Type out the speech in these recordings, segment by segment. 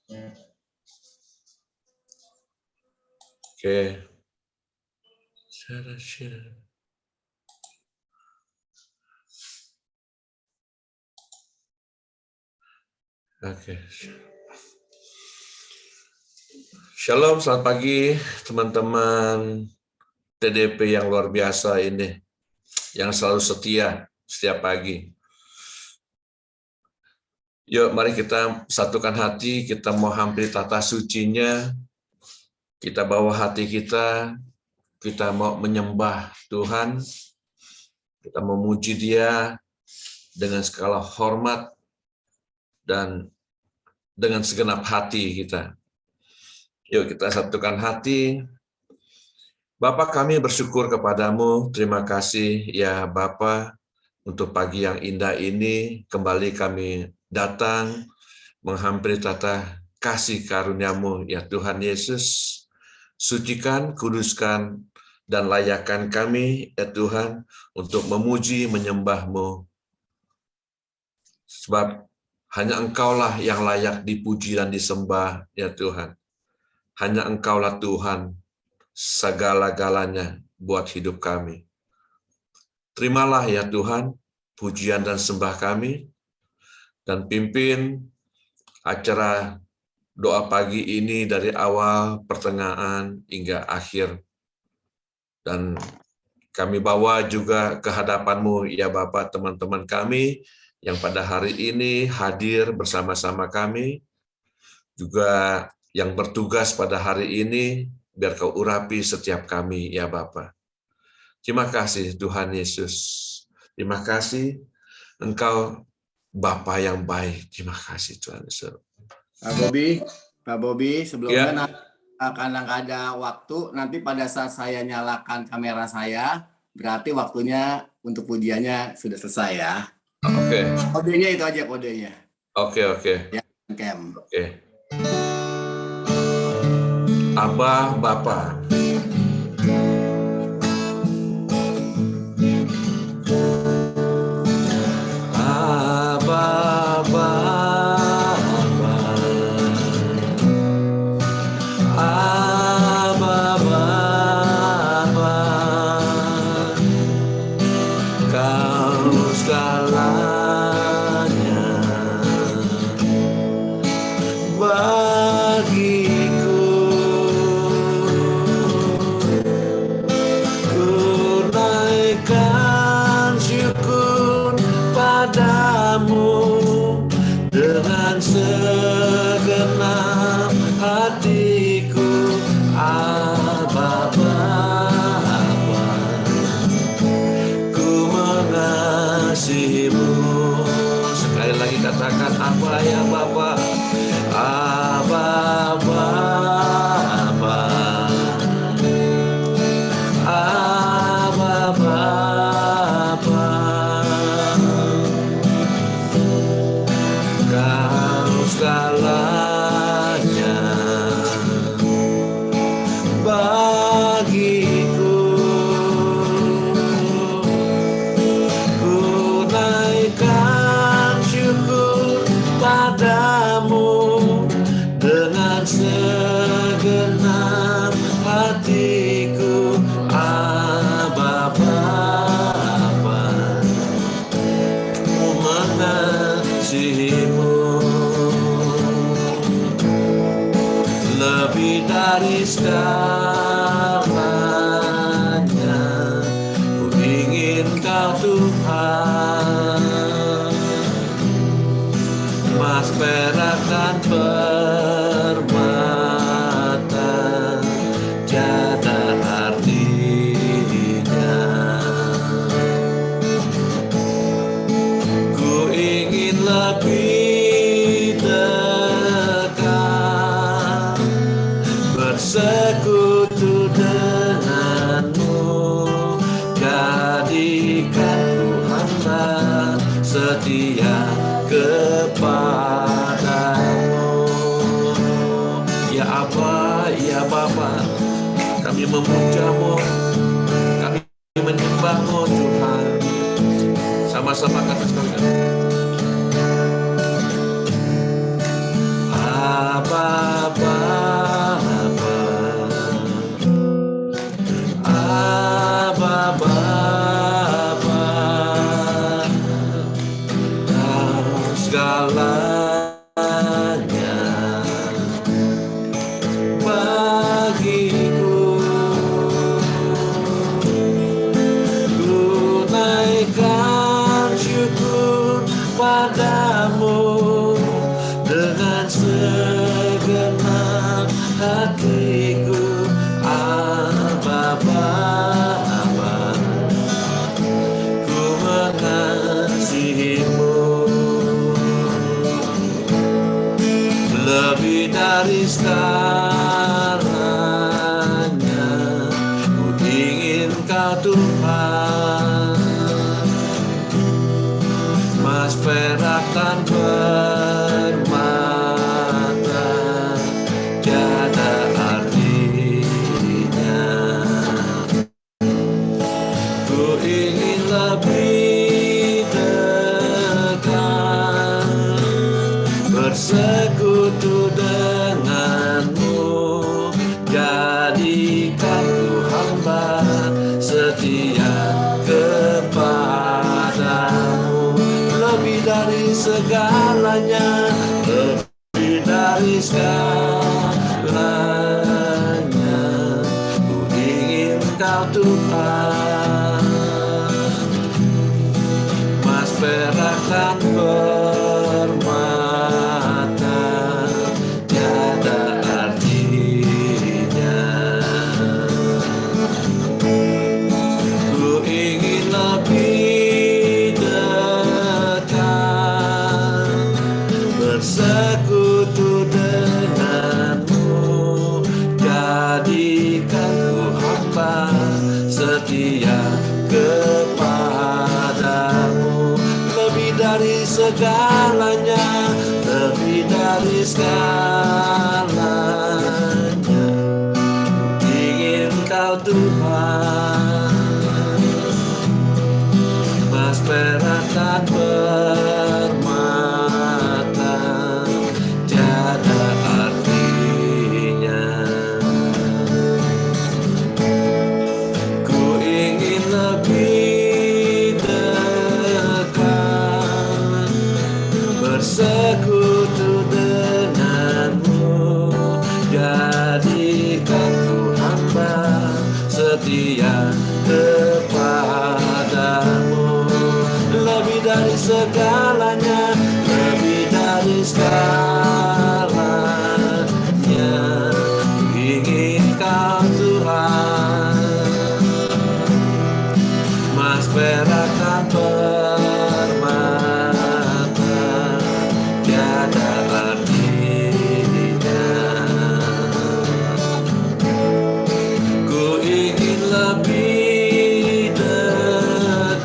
Oke. Oke. Shalom, selamat pagi teman-teman TDP yang luar biasa ini, yang selalu setia setiap pagi. Yuk, mari kita satukan hati, kita mau hampir tata sucinya, kita bawa hati kita mau menyembah Tuhan, kita memuji Dia dengan segala hormat dan dengan segenap hati kita. Yuk kita satukan hati. Bapa, kami bersyukur kepadamu, terima kasih ya Bapa untuk pagi yang indah ini, kembali kami datang menghampiri tata kasih karunia-Mu ya Tuhan Yesus. Sucikan, kuduskan, dan layakkan kami ya Tuhan untuk memuji menyembah-Mu. Sebab hanya Engkaulah yang layak dipuji dan disembah ya Tuhan. Hanya Engkaulah Tuhan segala-galanya buat hidup kami. Terimalah ya Tuhan pujian dan sembah kami, dan pimpin acara doa pagi ini dari awal, pertengahan, hingga akhir. Dan kami bawa juga ke hadapan-Mu ya Bapak, teman-teman kami yang pada hari ini hadir bersama-sama kami, juga yang bertugas pada hari ini, biar Kau urapi setiap kami ya Bapa. Terima kasih Tuhan Yesus. Terima kasih Engkau Bapa yang baik. Terima kasih Tuhan Yesus. Pak Bobi, sebelumnya Ya. karena nggak ada waktu, nanti pada saat saya nyalakan kamera saya, berarti waktunya untuk pujiannya sudah selesai ya. Oke. Kodenya itu aja kodenya. Oke. Ya, Kem. Oke. Abah Bapa. Abah Bapa. Abah Bapa. Kau segalanya bagiku. Ku naikkan syukur padamu dengan segenap hatiku. Abah Bapa, ku mengasihimu. Sekali lagi katakan apa ya Bapa. Abah Bapa. Abah Bapa. Kau segalanya bagiku. Ku naikkan syukur padamu dengan segenap hatiku. Abah Bapa, ku mengasihimu. Lebih dari segalanya, ku ingin Kau Tuhan. Emas, perak, dan permata tiada artinya. Ku ingin lebih dekat bersekutu denganmu. Jadikan ku hamba setia kepadamu. Ya Abah, ya Bapa, kami memuja-Mu, kami menyembah-Mu Tuhan. Sama-sama kata sekali. Abah segalanya bagiku. Ku naikkan syukur padamu dengan segenap hatiku. Bapa, ku mengasihimu lebih dari segalanya. Ku ingin Kau Tuhan, emas perak dan permata tiada artinya. Ku ingin lebih dekat bersekutu denganmu. Jadikan ku hamba setia kepadamu lebih dari segalanya, lebih dari segalanya. Ku ingin Kau Tuhan, emas perak dan permata tiada artinya. Ku ingin lebih dekat bersekutu denganmu. Jadikan ku hamba setia kepadamu lebih dari segalanya, lebih dari segalanya. Ingin Kau Tuhan, emas perak dan permata tiada artinya. Ku ingin lebih dekat bersekutu denganmu. Jadikan ku hamba setia kepadamu lebih dari segalanya, lebih dari segalanya. Ingin Kau Tuhan, emas perak dan permata tiada artinya. Ku ingin lebih dekat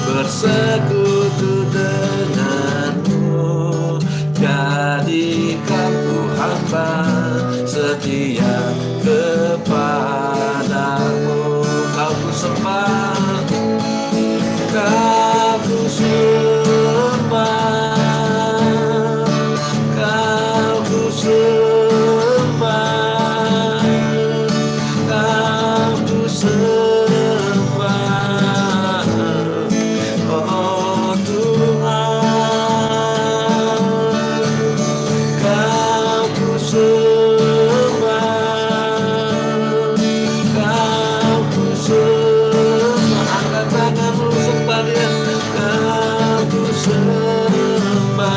bersekutu denganmu. Jadikan ku hamba setia kepadamu. Kau ku sembah, Kau ku sembah, Kau ku sembah, Kau ku sembah. Oh Tuhan, Kau ku sembah, Kau ku sembah. Angkat tanganmu sembah Dia. Kau ku sembah.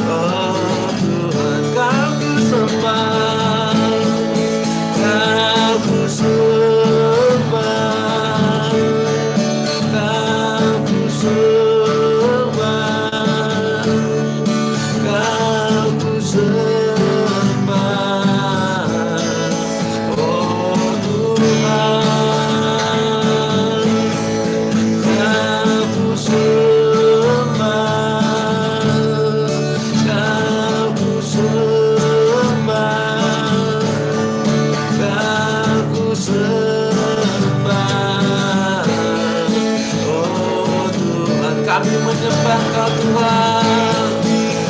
Oh Tuhan, Kau ku sembah, Kau ku sembah, Kau ku sembah, Kau ku sembah. Oh Tuhan, Kau ku sembah, Kau ku sembah, Kau ku sembah. Oh Tuhan, kami menyembah Kau Tuhan.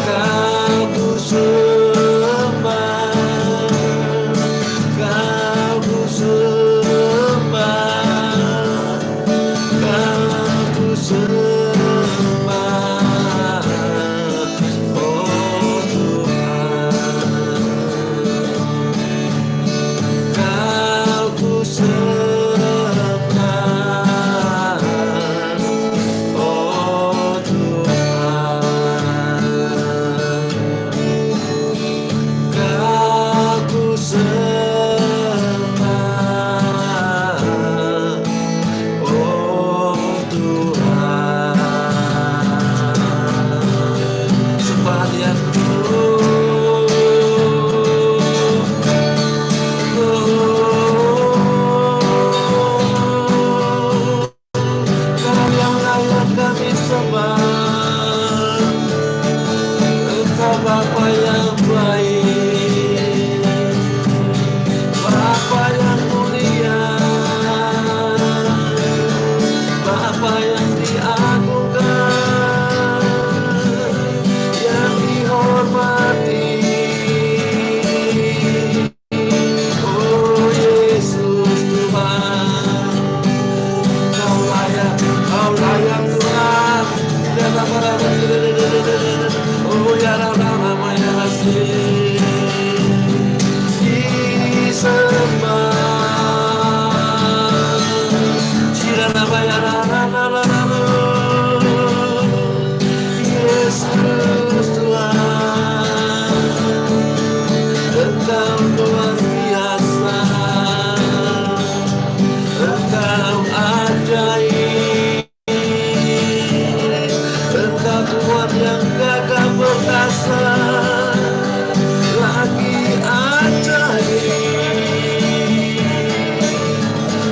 Kau ku sembah, Kau ku sembah, Kau ku sembah. Tuhan yang gagah perkasa, lagi ajaib.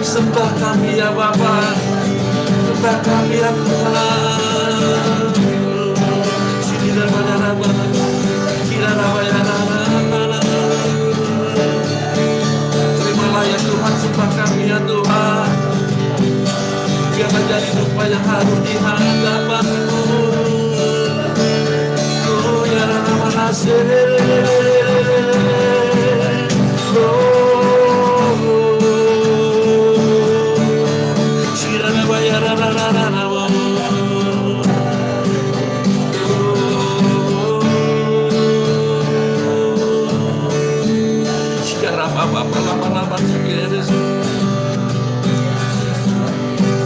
Sembah kami ya Bapa, sembah kami ya Tuhan. Terimalah ya Tuhan sembah kami ya Tuhan. Biarlah jadi rupa yang harum di hadapan-Mu. Oh ya nama nasir.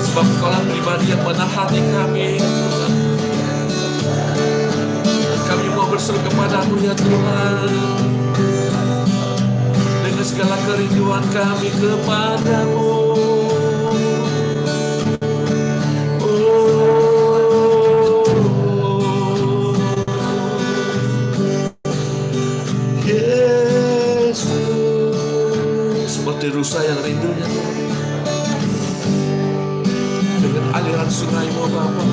Sebab Kaulah pribadi yang menahan hati kami, Tuhan. Kami mau berseru kepadamu ya Tuhan, dengan segala kerinduan kami kepadamu. Seperti rusa yang rindunya dengan aliran sungai-Mu Bapa.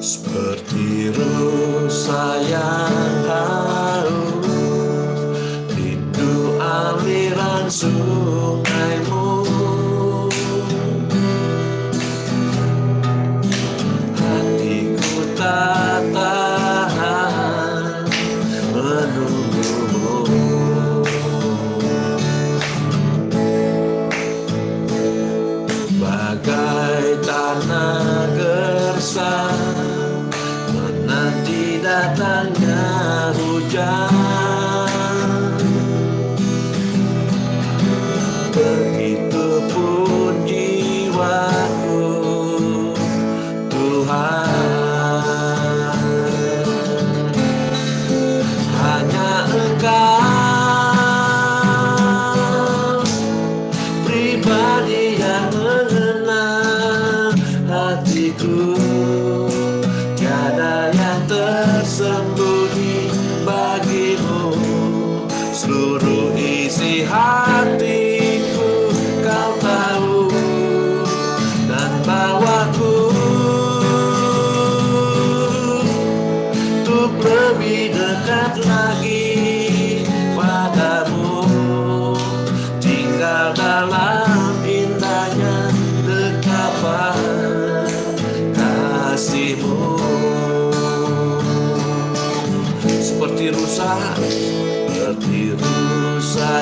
Seperti rusa yang haus, rindu aliran sungai-Mu. Tak tahan menunggu-Mu, bagai tanah gersang menanti datangnya hujan. Begitupun jiwaku Tuhan, pribadi yang mengenal hatiku. Tiada yang tersembunyi bagi-Mu. Seluruh isi hatiku Kau tahu, dan bawaku untuk lebih dekat lagi padamu, tinggal dalam indahnya dekapan kasih-Mu. Seperti rusa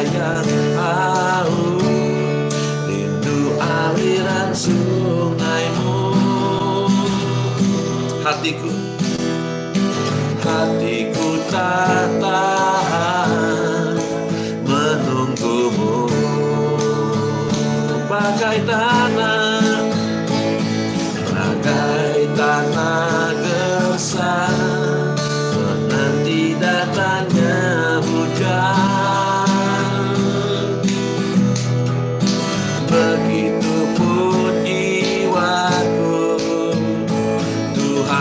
yang haus, rindu aliran sungai-Mu. Hatiku tak tahan menunggu-Mu, bagai tanah gersang menanti datangnya hujan. Begitupun jiwaku Tuhan,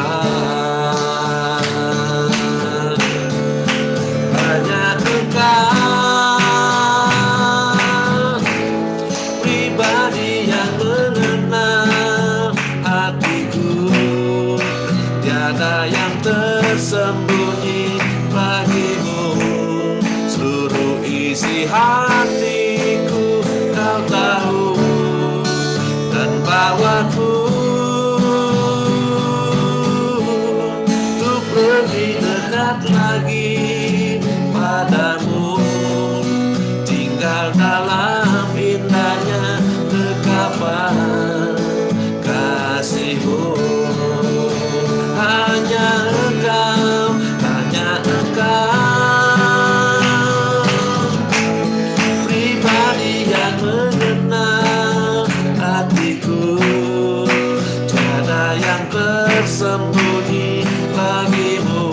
hanya Engkau pribadi yang mengenal hatiku. Tiada yang tersembunyi bagi-Mu. Seluruh isi hatiku Kau tahu, dan bawaku untuk lebih dekat lagi padamu, tinggal dalam indahnya dekapan kasih-Mu. Hanya Engkau pribadi yang mengenal hatiku. Tiada yang tersembunyi bagi-Mu.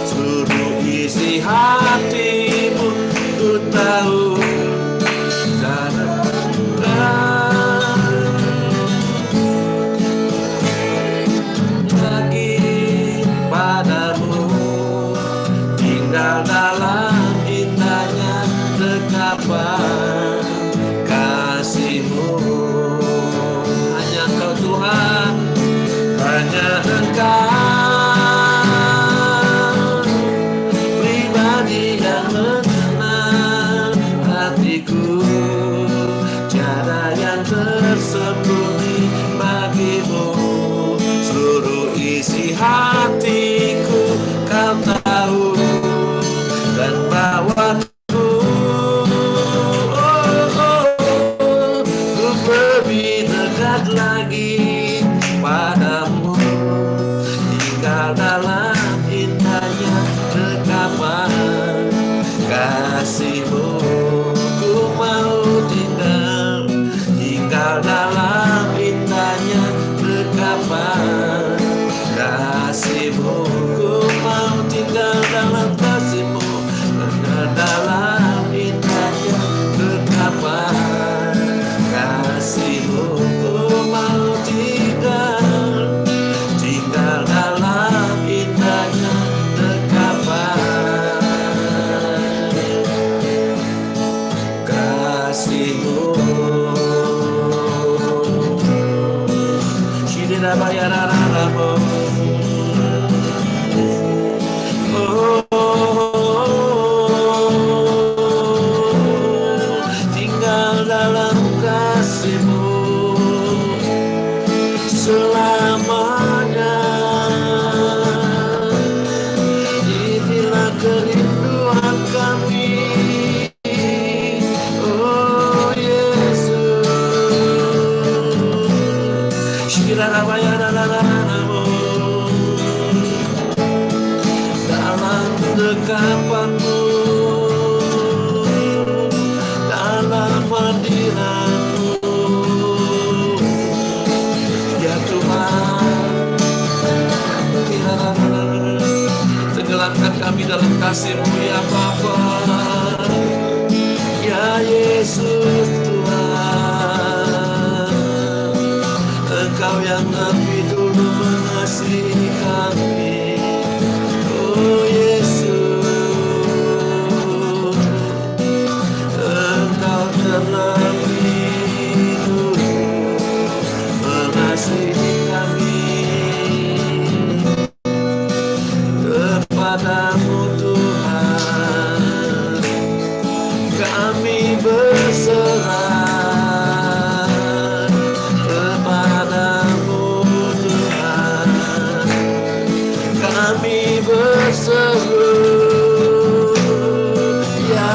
Seluruh isi hati tinggal dalam indahnya dekapan kasih-Mu. Hanya Engkau Tuhan, hanya Engkau pribadi yang mengenal hatiku. Tiada yang tersembunyi bagi-Mu, seluruh isi hatiku Kau tahu dan bawaku untuk lebih dekat lagi padamu, tinggal dalam indahnya dekapan kasih-Mu. Ku mau tinggal dalam indahnya dekapan kasih-Mu. Ku mau tinggal dalam kasih-Mu, dalam indahnya dekapan kasih-Mu. Ku mau tinggal dalam indahnya dekapan kasih-Mu. Shirina bayararamo. Tinggal dalam kasih-Mu selamanya. Inilah kerinduan kami, oh Yesus. Shirarabayarararamo. Dalam dekapan-Mu, dalam hadirat-Mu, ya Tuhan. Tenggelamkan kami dalam kasih-Mu ya Bapa, ya Yesus Tuhan. Engkau yang lebih dulu mengasihi kami, oh Yesus. Engkau terlebih dulu mengasihi kami. Kepadamu Tuhan kami berserah. Kepadamu Tuhan kami berseru, ya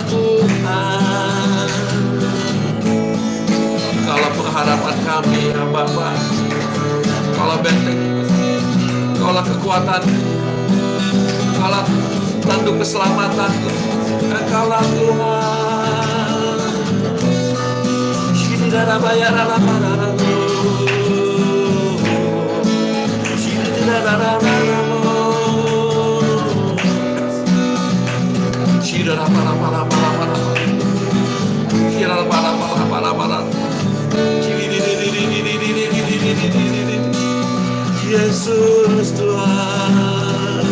Tuhan. Kalau pengharapan kami ya Bapa, kalau benteng, kalau kekuatan, kalau tanduk keselamatan, Engkaulah Tuhan. Shini dara bayara lamararamu, shini dara lamararamu, shini dara lamararamu, shini dara lamararamu, Yesus Tuhan.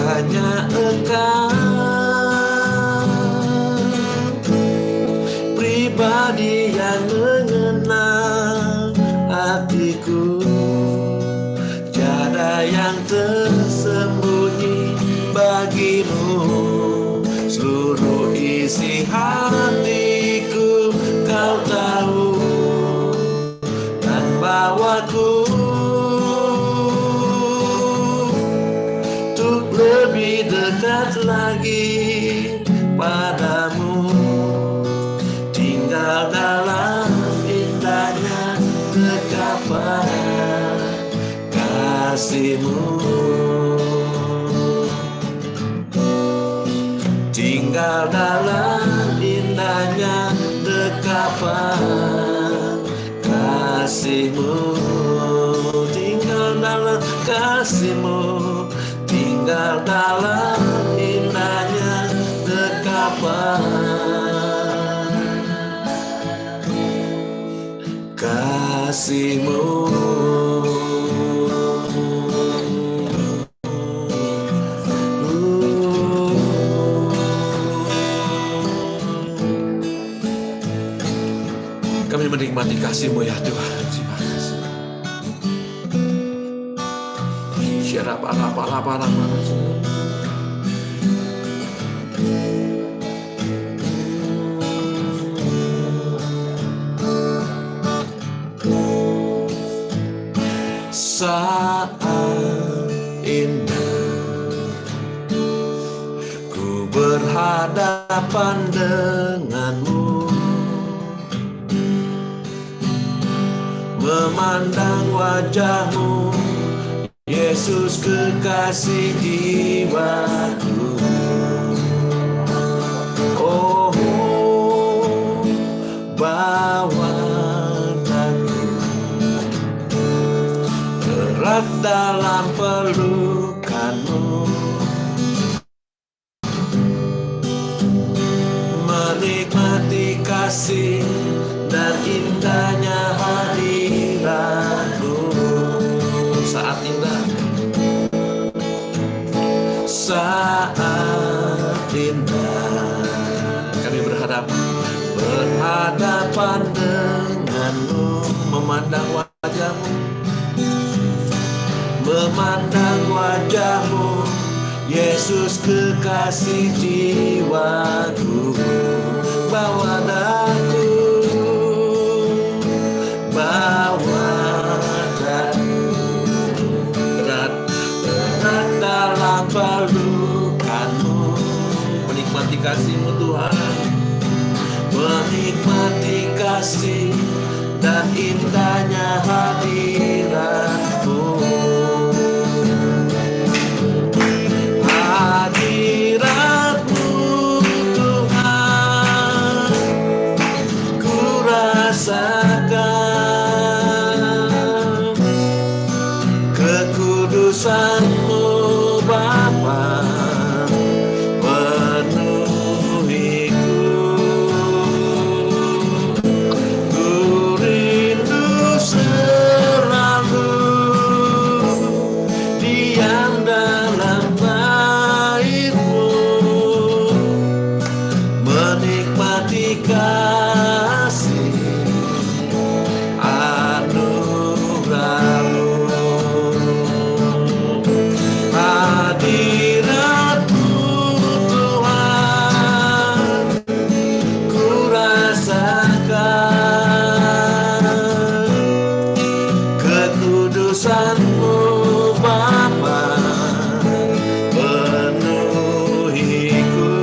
Hanya Engkau pribadi yang mengenal hatiku. Tiada yang tersembunyi bagi-Mu, seluruh isi hatiku Kau tahu dan bawaku untuk lebih dekat lagi padamu, tinggal dalam indahnya dekapan kasih-Mu. Tinggal dalam indahnya dekapan kasih-Mu. Tinggal kasih-Mu, tinggal dalam indahnya dekapan kasih-Mu. Kami menikmati kasih-Mu ya Tuhan. Terima kasih. Saat indah ku berhadapan denganmu, memandang wajahmu, Yesus kekasih jiwaku. Oh, bawa aku erat dalam pelukanmu, menikmati kasih dan indahnya hadiratmu. Saat indah, saat indah kami berhadapan denganmu, memandang wajahmu, memandang wajahmu, Yesus kekasih jiwaku. Bawa aku, bawa erat dalam pelukanmu, menikmati kasih-Mu Tuhan, menikmati kasih dan indahnya hadirat-Mu. Hadirat-Mu Tuhan, ku rasakan kekudusan-Mu Bapa, penuhiku. Ku rindu selalu diam dalam bait-Mu, menikmati kasih anugerah-Mu. Hadirat-Mu Tuhan, ku rasakan kekudusan-Mu Bapa, penuhiku.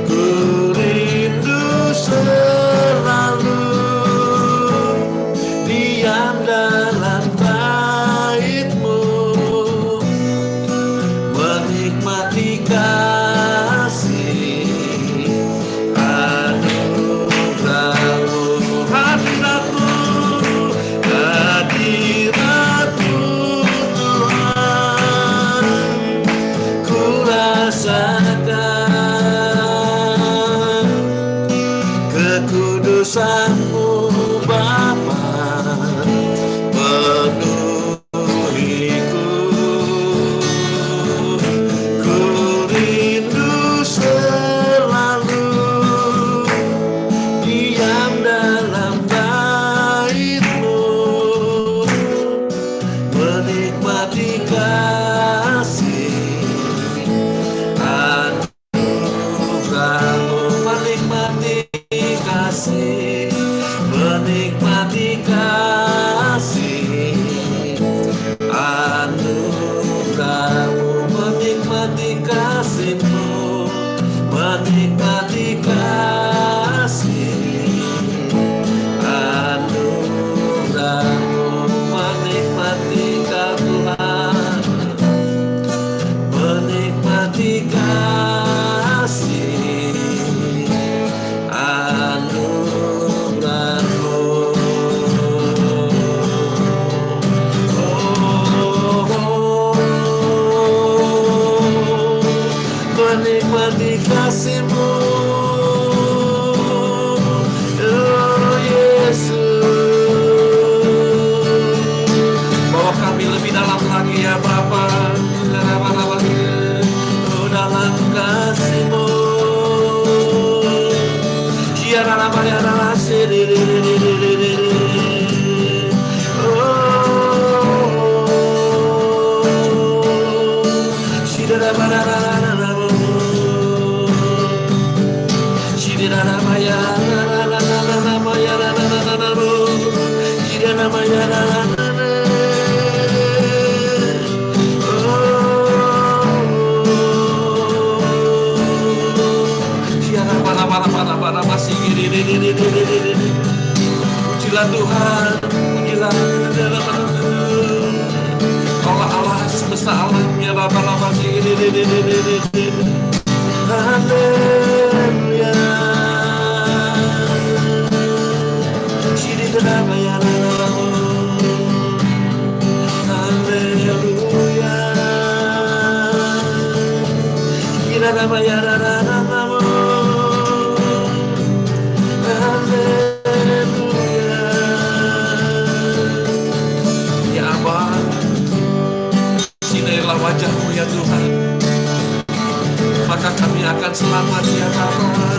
Ku rindu selalu diam dalam bait-Mu, menikmati kasih anugerah-Mu. Hadirat-Mu, hadirat ya Bapa, oh dalam kasih-Mu. Pujilah Tuhan, pujilah Allah, Allah semesta alam ya Bapa, haleluya. Ya Abah, sinailah wajah-Mu ya Tuhan, maka kami akan selamat ya Bapa.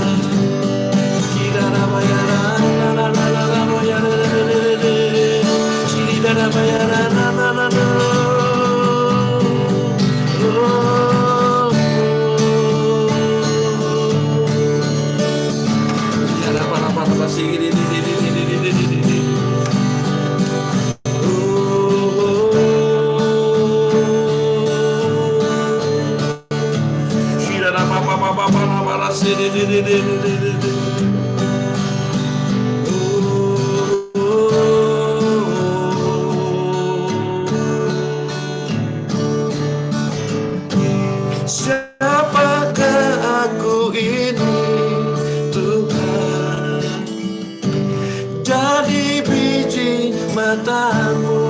Siapakah aku ini Tuhan, jadi biji mata-Mu.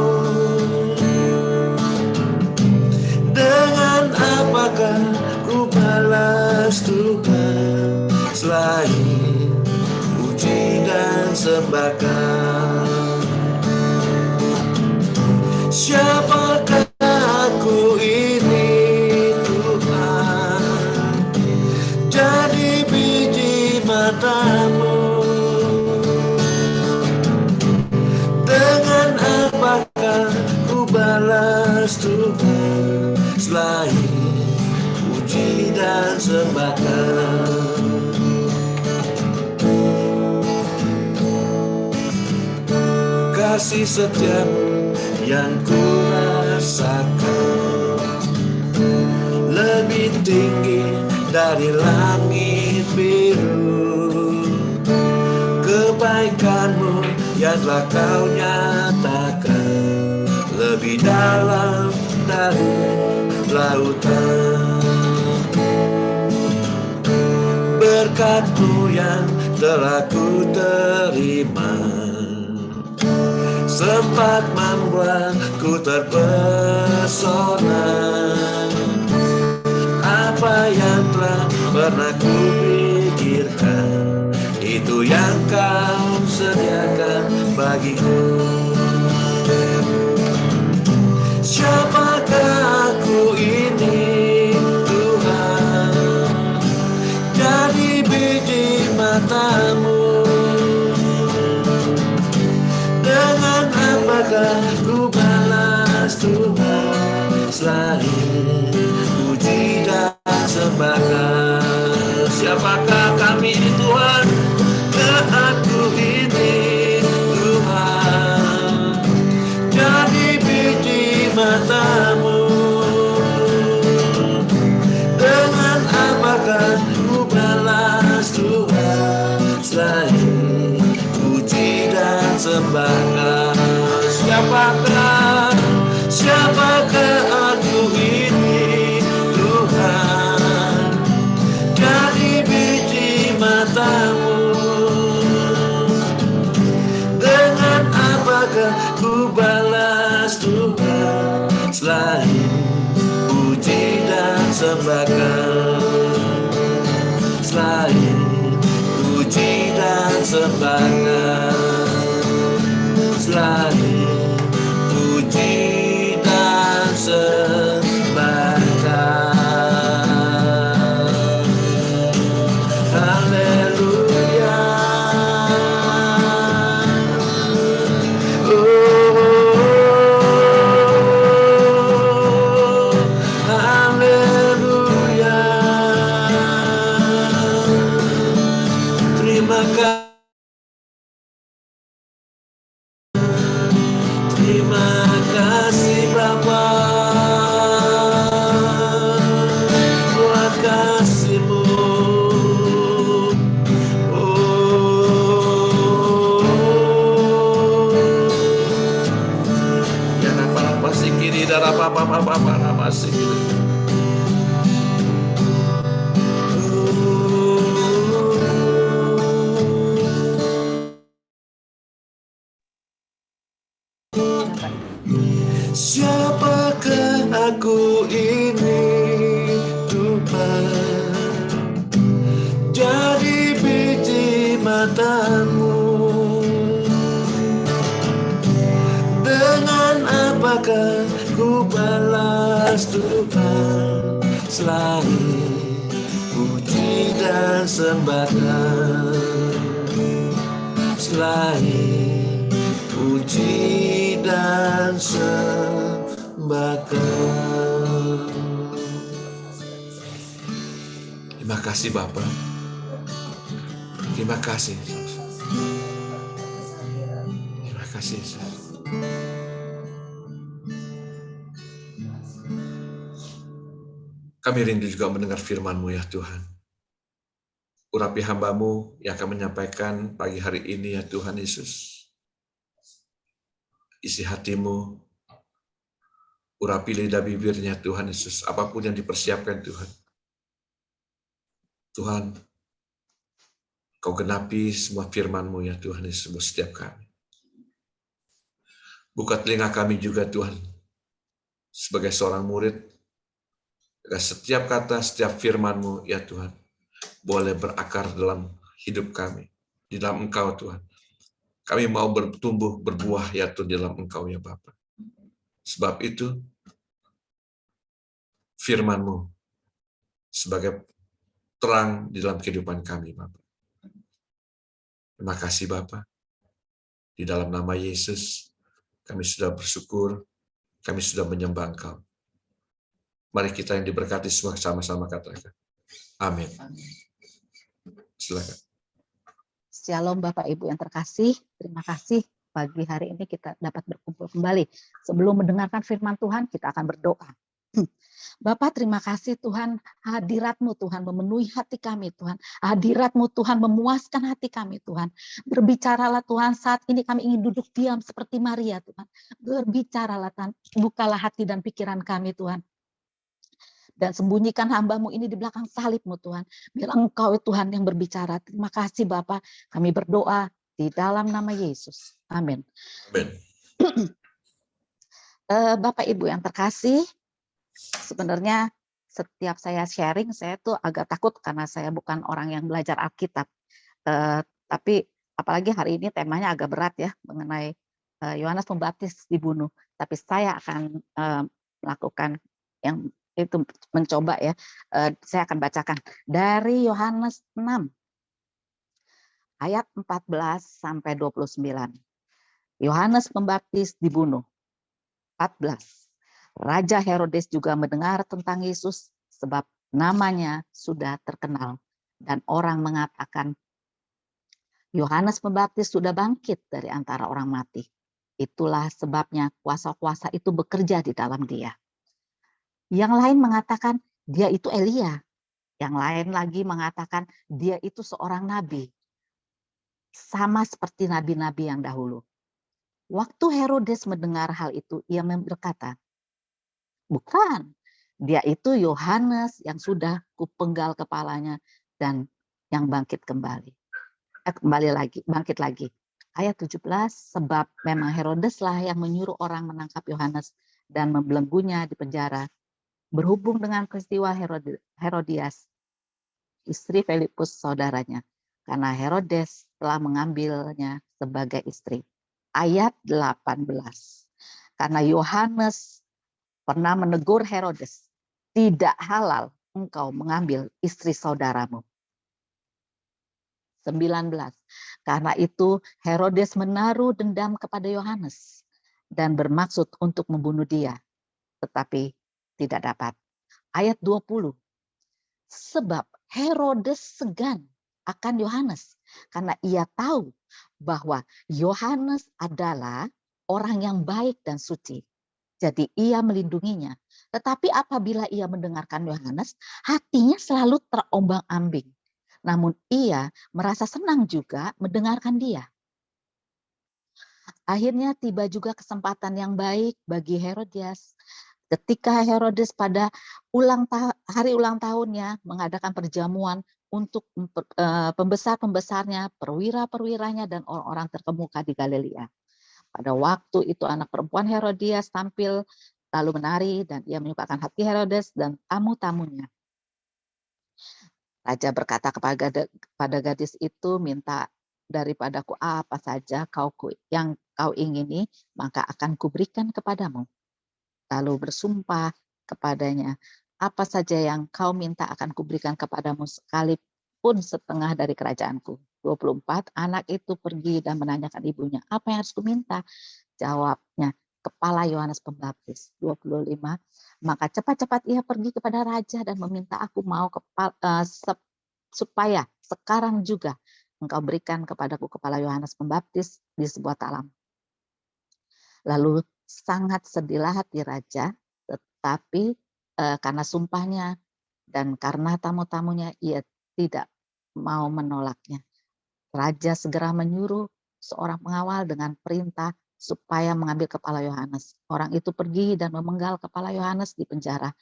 Dengan apakah ku balas Tuhan selain puji dan sembahkan? Siapakah aku ini Tuhan, jadi biji mata-Mu. Dengan apakah ku balas Tuhan selain puji dan sembahkan? Kasih setia-Mu yang ku rasakan lebih tinggi dari langit biru. Kebaikan-Mu yang telah Kau nyatakan lebih dalam dari lautan. Berkat-Mu yang telah ku terima sempat membuatku terpesona. Apa yang telah pernah ku pikirkan, itu yang Kau sediakan bagiku. Siapakah aku ini Tuhan, jadi biji mata-Mu. Dengan apakah ku balas Tuhan selain puji dan sembahkan? Siapakah kami ini Tuhan, aku ini Tuhan, jadi biji mata-Mu. Dengan apakah ku balas Tuhan selain puji dan sembahkan? Siapakah aku ini Tuhan, jadi biji mata-Mu. Dengan apakah ku balas Tuhan selain puji dan sembahkan? Selain puji dan sembahkan, selain puji dan sembahkan. kasih Bapa, buat kasih-Mu. Ya apa sih kiri darah apa masih kiri. Siapakah aku ini, Tuhan, jadi biji mata-Mu? Dengan apakah ku balas Tuhan selain puji dan sembahkan, selain puji dan sembahkan. Terima kasih Bapa. Terima kasih. Terima kasih Yesus. Kami rindu juga mendengar firman-Mu ya Tuhan. Urapi hamba-Mu yang akan menyampaikan pagi hari ini ya Tuhan Yesus. Isi hati-Mu, urapi lidah bibirnya Tuhan Yesus, apapun yang dipersiapkan Tuhan. Tuhan, Kau genapi semua firman-Mu ya Tuhan Yesus buat setiap kami. Buka telinga kami juga Tuhan, sebagai seorang murid, agar setiap kata, setiap firman-Mu ya Tuhan, boleh berakar dalam hidup kami, di dalam Engkau Tuhan. Kami mau bertumbuh, berbuah ya Tuhan di dalam Engkau ya Bapa. Sebab itu, firman-Mu sebagai terang di dalam kehidupan kami Bapa. Terima kasih Bapa. Di dalam nama Yesus, kami sudah bersyukur, kami sudah menyembah Engkau. Mari kita yang diberkati semua sama-sama katakan. Amin. Silakan. Shalom Bapak Ibu yang terkasih, terima kasih pagi hari ini kita dapat berkumpul kembali. Sebelum mendengarkan firman Tuhan, kita akan berdoa. Bapak terima kasih Tuhan, hadirat-Mu Tuhan memenuhi hati kami Tuhan. Hadirat-Mu Tuhan memuaskan hati kami Tuhan. Berbicaralah Tuhan, saat ini kami ingin duduk diam seperti Maria Tuhan. Berbicaralah Tuhan, bukalah hati dan pikiran kami Tuhan. Dan sembunyikan hamba-Mu ini di belakang salib-Mu Tuhan. Biar Engkau Tuhan yang berbicara. Terima kasih Bapa. Kami berdoa di dalam nama Yesus. Amin. Amin. Bapak Ibu yang terkasih, sebenarnya setiap saya sharing, saya tuh agak takut karena saya bukan orang yang belajar Alkitab. Tapi apalagi hari ini temanya agak berat ya, mengenai Yohanes Pembaptis dibunuh. Tapi saya akan melakukan yang itu, mencoba ya. Saya akan bacakan dari Yohanes 6 ayat 14 sampai 29. Yohanes Pembaptis dibunuh. 14. Raja Herodes juga mendengar tentang Yesus sebab namanya sudah terkenal dan orang mengatakan Yohanes Pembaptis sudah bangkit dari antara orang mati. Itulah sebabnya kuasa-kuasa itu bekerja di dalam dia. Yang lain mengatakan dia itu Elia. Yang lain lagi mengatakan dia itu seorang nabi. Sama seperti nabi-nabi yang dahulu. Waktu Herodes mendengar hal itu, ia berkata, bukan, dia itu Yohanes yang sudah kupenggal kepalanya dan yang bangkit kembali. Bangkit lagi. Ayat 17, sebab memang Herodes lah yang menyuruh orang menangkap Yohanes dan membelenggunya di penjara. Berhubung dengan peristiwa Herodias, istri Filipus saudaranya, karena Herodes telah mengambilnya sebagai istri. Ayat 18, karena Yohanes pernah menegur Herodes, tidak halal engkau mengambil istri saudaramu. 19, karena itu Herodes menaruh dendam kepada Yohanes dan bermaksud untuk membunuh dia, tetapi tidak dapat. Ayat 20, sebab Herodes segan akan Yohanes karena ia tahu bahwa Yohanes adalah orang yang baik dan suci. Jadi ia melindunginya. Tetapi apabila ia mendengarkan Yohanes, hatinya selalu terombang-ambing. Namun ia merasa senang juga mendengarkan dia. Akhirnya tiba juga kesempatan yang baik bagi Herodias. Ketika Herodes pada hari ulang tahunnya mengadakan perjamuan untuk pembesar-pembesarnya, perwira-perwiranya, dan orang-orang terkemuka di Galilea. Pada waktu itu anak perempuan Herodias tampil lalu menari dan ia menyukakan hati Herodes dan tamu-tamunya. Raja berkata kepada gadis itu, minta daripadaku apa saja yang kau ingini, maka akan kuberikan kepadamu. Lalu bersumpah kepadanya, apa saja yang kau minta akan kuberikan kepadamu sekalipun setengah dari kerajaanku. 24, anak itu pergi dan menanyakan ibunya, apa yang harus kuminta? Jawabnya, kepala Yohanes Pembaptis. 25, maka cepat-cepat ia pergi kepada raja dan meminta, aku mau supaya sekarang juga engkau berikan kepadaku kepala Yohanes Pembaptis di sebuah talam. Lalu sangat sedihlah hati raja, tetapi karena sumpahnya dan karena tamu-tamunya ia tidak mau menolaknya. Raja segera menyuruh seorang pengawal dengan perintah supaya mengambil kepala Yohanes. Orang itu pergi dan memenggal kepala Yohanes di penjara.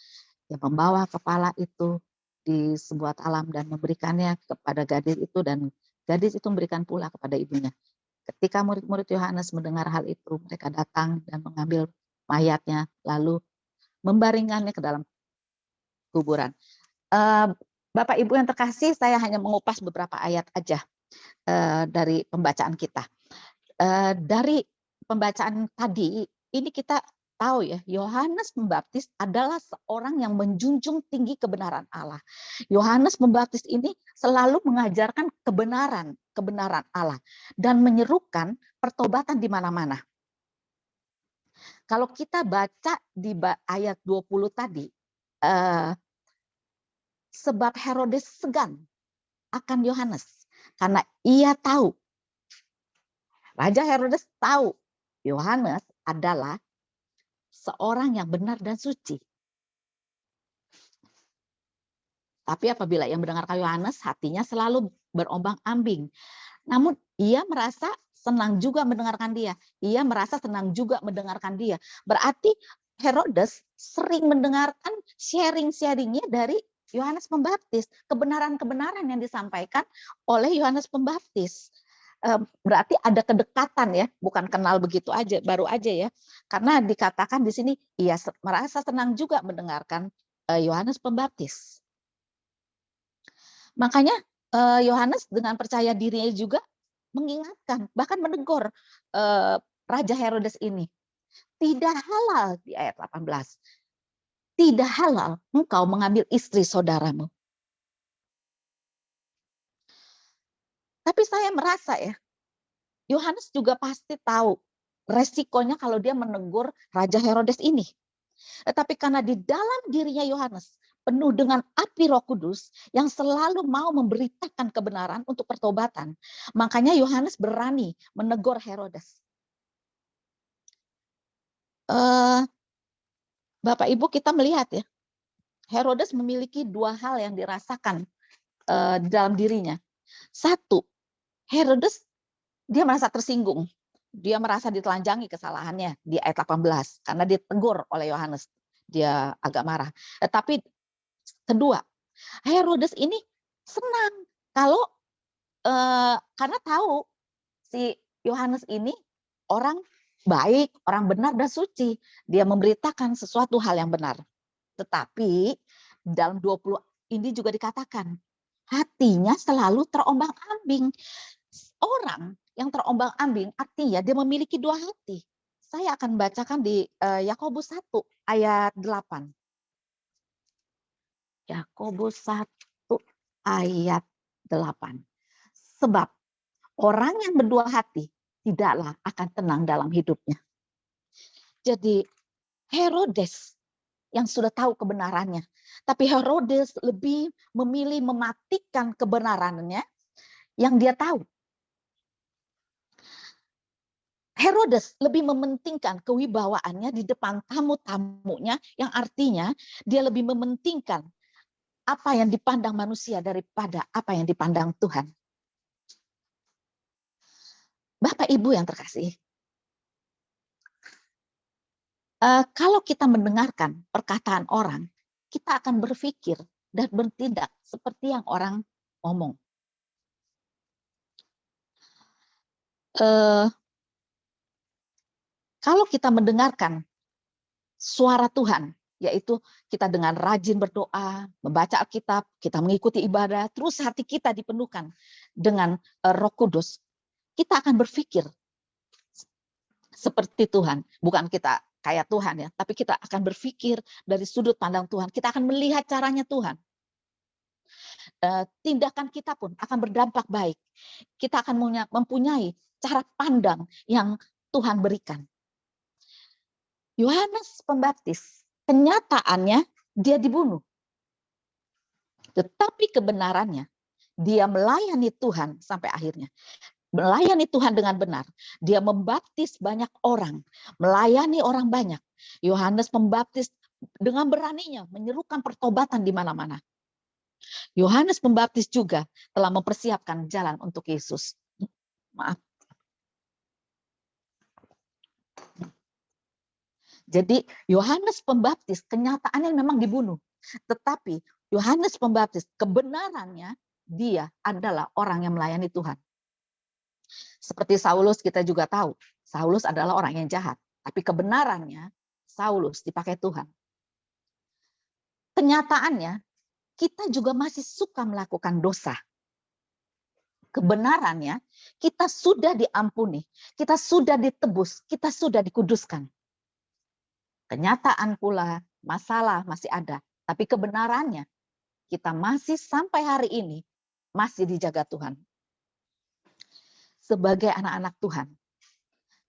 Dia membawa kepala itu di sebuah talam dan memberikannya kepada gadis itu, dan gadis itu memberikan pula kepada ibunya. Ketika murid-murid Yohanes mendengar hal itu, mereka datang dan mengambil mayatnya lalu membaringkannya ke dalam kuburan. Bapak Ibu yang terkasih, saya hanya mengupas beberapa ayat aja dari pembacaan kita. Dari pembacaan tadi, ini kita tahu ya, Yohanes Pembaptis adalah seorang yang menjunjung tinggi kebenaran Allah. Yohanes Pembaptis ini selalu mengajarkan kebenaran Allah dan menyerukan pertobatan di mana-mana. Kalau kita baca di ayat 20 tadi, sebab Herodes segan akan Yohanes karena ia tahu, Raja Herodes tahu Yohanes adalah seorang yang benar dan suci. Tapi apabila ia mendengarkan Yohanes, hatinya selalu berombang-ambing. Namun ia merasa senang juga mendengarkan dia. Ia merasa senang juga mendengarkan dia. Berarti Herodes sering mendengarkan sharing-sharingnya dari Yohanes Pembaptis. Kebenaran-kebenaran yang disampaikan oleh Yohanes Pembaptis. Berarti ada kedekatan ya, bukan kenal begitu aja, baru aja ya. Karena dikatakan di sini ia merasa senang juga mendengarkan Yohanes Pembaptis. Makanya Yohanes dengan percaya dirinya juga mengingatkan, bahkan menegur Raja Herodes ini. Tidak halal di ayat 18. Tidak halal engkau mengambil istri saudaramu. Tapi saya merasa ya, Yohanes juga pasti tahu resikonya kalau dia menegur Raja Herodes ini. Tetapi karena di dalam dirinya Yohanes penuh dengan api Roh Kudus yang selalu mau memberitakan kebenaran untuk pertobatan, makanya Yohanes berani menegur Herodes. Bapak Ibu, kita melihat ya, Herodes memiliki dua hal yang dirasakan di dalam dirinya. Satu, Herodes dia merasa tersinggung. Dia merasa ditelanjangi kesalahannya di ayat 18 karena ditegur oleh Yohanes. Dia agak marah. Tetapi kedua, Herodes ini senang kalau karena tahu si Yohanes ini orang baik, orang benar dan suci. Dia memberitakan sesuatu hal yang benar. Tetapi dalam 20 ini juga dikatakan hatinya selalu terombang-ambing. Orang yang terombang-ambing artinya dia memiliki dua hati. Saya akan bacakan di Yakobus 1 ayat 8. Yakobus 1 ayat 8. Sebab orang yang berdua hati tidaklah akan tenang dalam hidupnya. Jadi Herodes yang sudah tahu kebenarannya, tapi Herodes lebih memilih mematikan kebenarannya yang dia tahu. Herodes lebih mementingkan kewibawaannya di depan tamu-tamunya, yang artinya dia lebih mementingkan apa yang dipandang manusia daripada apa yang dipandang Tuhan. Bapak Ibu yang terkasih, kalau kita mendengarkan perkataan orang, kita akan berpikir dan bertindak seperti yang orang ngomong. Kalau kita mendengarkan suara Tuhan, yaitu kita dengan rajin berdoa, membaca Alkitab, kita mengikuti ibadah, terus hati kita dipenuhkan dengan Roh Kudus, kita akan berpikir seperti Tuhan. Bukan kita kayak Tuhan ya, tapi kita akan berpikir dari sudut pandang Tuhan. Kita akan melihat caranya Tuhan. Tindakan kita pun akan berdampak baik. Kita akan mempunyai cara pandang yang Tuhan berikan. Yohanes Pembaptis, kenyataannya dia dibunuh. Tetapi kebenarannya, dia melayani Tuhan sampai akhirnya. Melayani Tuhan dengan benar. Dia membaptis banyak orang, melayani orang banyak. Yohanes Pembaptis dengan beraninya menyerukan pertobatan di mana-mana. Yohanes Pembaptis juga telah mempersiapkan jalan untuk Yesus. Maaf. Jadi Yohanes Pembaptis kenyataannya memang dibunuh. Tetapi Yohanes Pembaptis kebenarannya dia adalah orang yang melayani Tuhan. Seperti Saulus kita juga tahu. Saulus adalah orang yang jahat. Tapi kebenarannya Saulus dipakai Tuhan. Kenyataannya kita juga masih suka melakukan dosa. Kebenarannya kita sudah diampuni. Kita sudah ditebus. Kita sudah dikuduskan. Kenyataan pula masalah masih ada, tapi kebenarannya kita masih sampai hari ini masih dijaga Tuhan. Sebagai anak-anak Tuhan,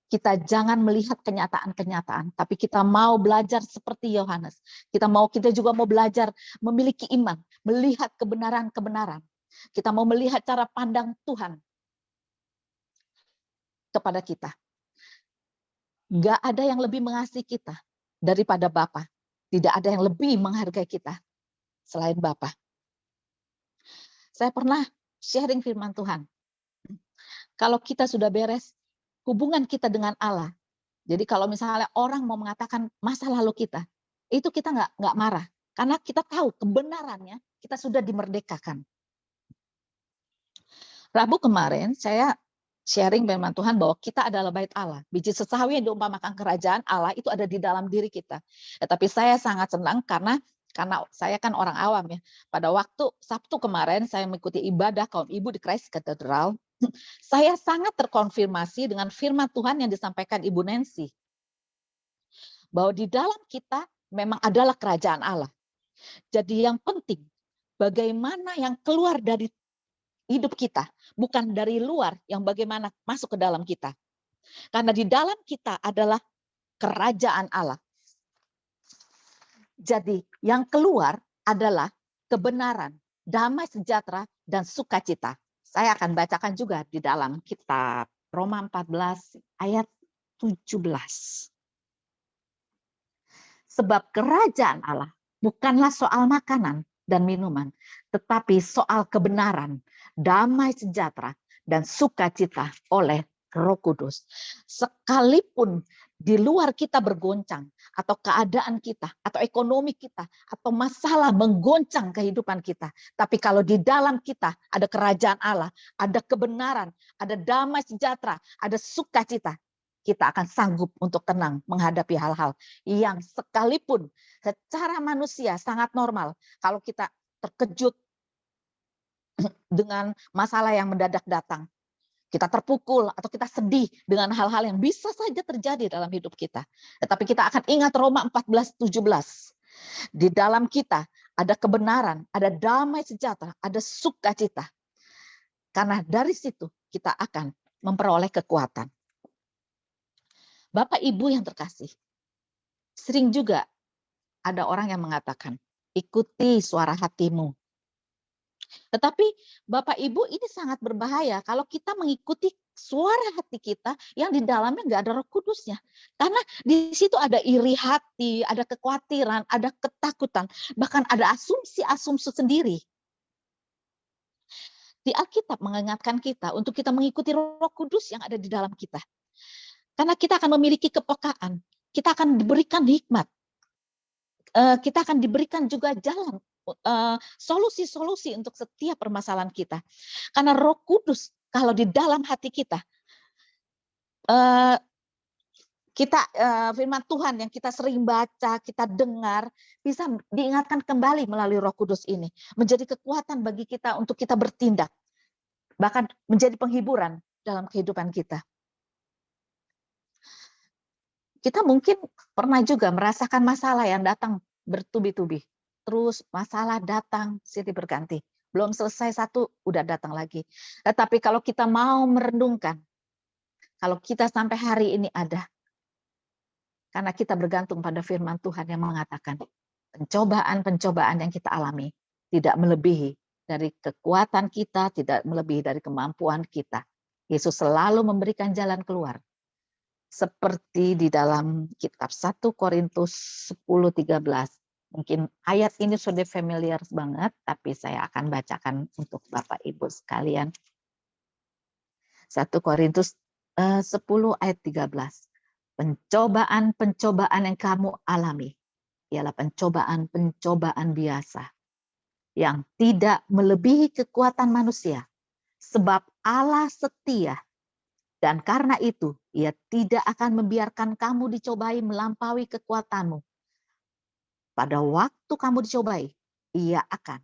kita jangan melihat kenyataan-kenyataan, tapi kita mau belajar seperti Yohanes. Kita juga mau belajar memiliki iman, melihat kebenaran-kebenaran. Kita mau melihat cara pandang Tuhan kepada kita. Nggak ada yang lebih mengasihi kita daripada Bapa. Tidak ada yang lebih menghargai kita selain Bapa. Saya pernah sharing firman Tuhan. Kalau kita sudah beres hubungan kita dengan Allah. Jadi kalau misalnya orang mau mengatakan masa lalu kita, itu kita nggak marah. Karena kita tahu kebenarannya kita sudah dimerdekakan. Rabu kemarin saya sharing firman Tuhan bahwa kita adalah bait Allah. Biji sesawi yang diumpamakan kerajaan Allah itu ada di dalam diri kita. Tapi saya sangat senang karena saya kan orang awam ya. Pada waktu Sabtu kemarin saya mengikuti ibadah kaum ibu di Christ Cathedral. Saya sangat terkonfirmasi dengan firman Tuhan yang disampaikan Ibu Nancy. Bahwa di dalam kita memang adalah kerajaan Allah. Jadi yang penting bagaimana yang keluar dari hidup kita, bukan dari luar yang bagaimana masuk ke dalam kita. Karena di dalam kita adalah kerajaan Allah. Jadi yang keluar adalah kebenaran, damai sejahtera, dan sukacita. Saya akan bacakan juga di dalam kitab Roma 14 ayat 17. Sebab kerajaan Allah bukanlah soal makanan dan minuman, tetapi soal kebenaran, damai sejahtera, dan sukacita oleh Roh Kudus. Sekalipun di luar kita bergoncang, atau keadaan kita, atau ekonomi kita, atau masalah menggoncang kehidupan kita, tapi kalau di dalam kita ada kerajaan Allah, ada kebenaran, ada damai sejahtera, ada sukacita, kita akan sanggup untuk tenang menghadapi hal-hal yang sekalipun secara manusia sangat normal. Kalau kita terkejut dengan masalah yang mendadak datang, kita terpukul atau kita sedih dengan hal-hal yang bisa saja terjadi dalam hidup kita. Tetapi kita akan ingat Roma 14:17. Di dalam kita ada kebenaran, ada damai sejahtera, ada sukacita. Karena dari situ kita akan memperoleh kekuatan. Bapak Ibu yang terkasih, sering juga ada orang yang mengatakan, ikuti suara hatimu. Tetapi Bapak Ibu ini sangat berbahaya kalau kita mengikuti suara hati kita yang di dalamnya nggak ada Roh Kudusnya. Karena di situ ada iri hati, ada kekhawatiran, ada ketakutan, bahkan ada asumsi-asumsi sendiri. Di Alkitab mengingatkan kita untuk kita mengikuti Roh Kudus yang ada di dalam kita. Karena kita akan memiliki kepekaan, kita akan diberikan hikmat, kita akan diberikan juga jalan, solusi-solusi untuk setiap permasalahan kita. Karena Roh Kudus kalau di dalam hati kita, firman Tuhan yang kita sering baca, kita dengar, bisa diingatkan kembali melalui Roh Kudus ini. Menjadi kekuatan bagi kita untuk kita bertindak. Bahkan menjadi penghiburan dalam kehidupan kita. Kita mungkin pernah juga merasakan masalah yang datang bertubi-tubi. Terus masalah datang silih berganti. Belum selesai satu, udah datang lagi. Tetapi kalau kita mau merenungkan, kalau kita sampai hari ini ada, karena kita bergantung pada firman Tuhan yang mengatakan, pencobaan-pencobaan yang kita alami tidak melebihi dari kekuatan kita, tidak melebihi dari kemampuan kita. Yesus selalu memberikan jalan keluar. Seperti di dalam kitab 1 Korintus 10:13. Mungkin ayat ini sudah familiar banget, tapi saya akan bacakan untuk Bapak Ibu sekalian. 1 Korintus 10 ayat 13. Pencobaan-pencobaan yang kamu alami ialah pencobaan-pencobaan biasa yang tidak melebihi kekuatan manusia, sebab Allah setia, dan karena itu Ia tidak akan membiarkan kamu dicobai melampaui kekuatanmu. Pada waktu kamu dicobai, Ia akan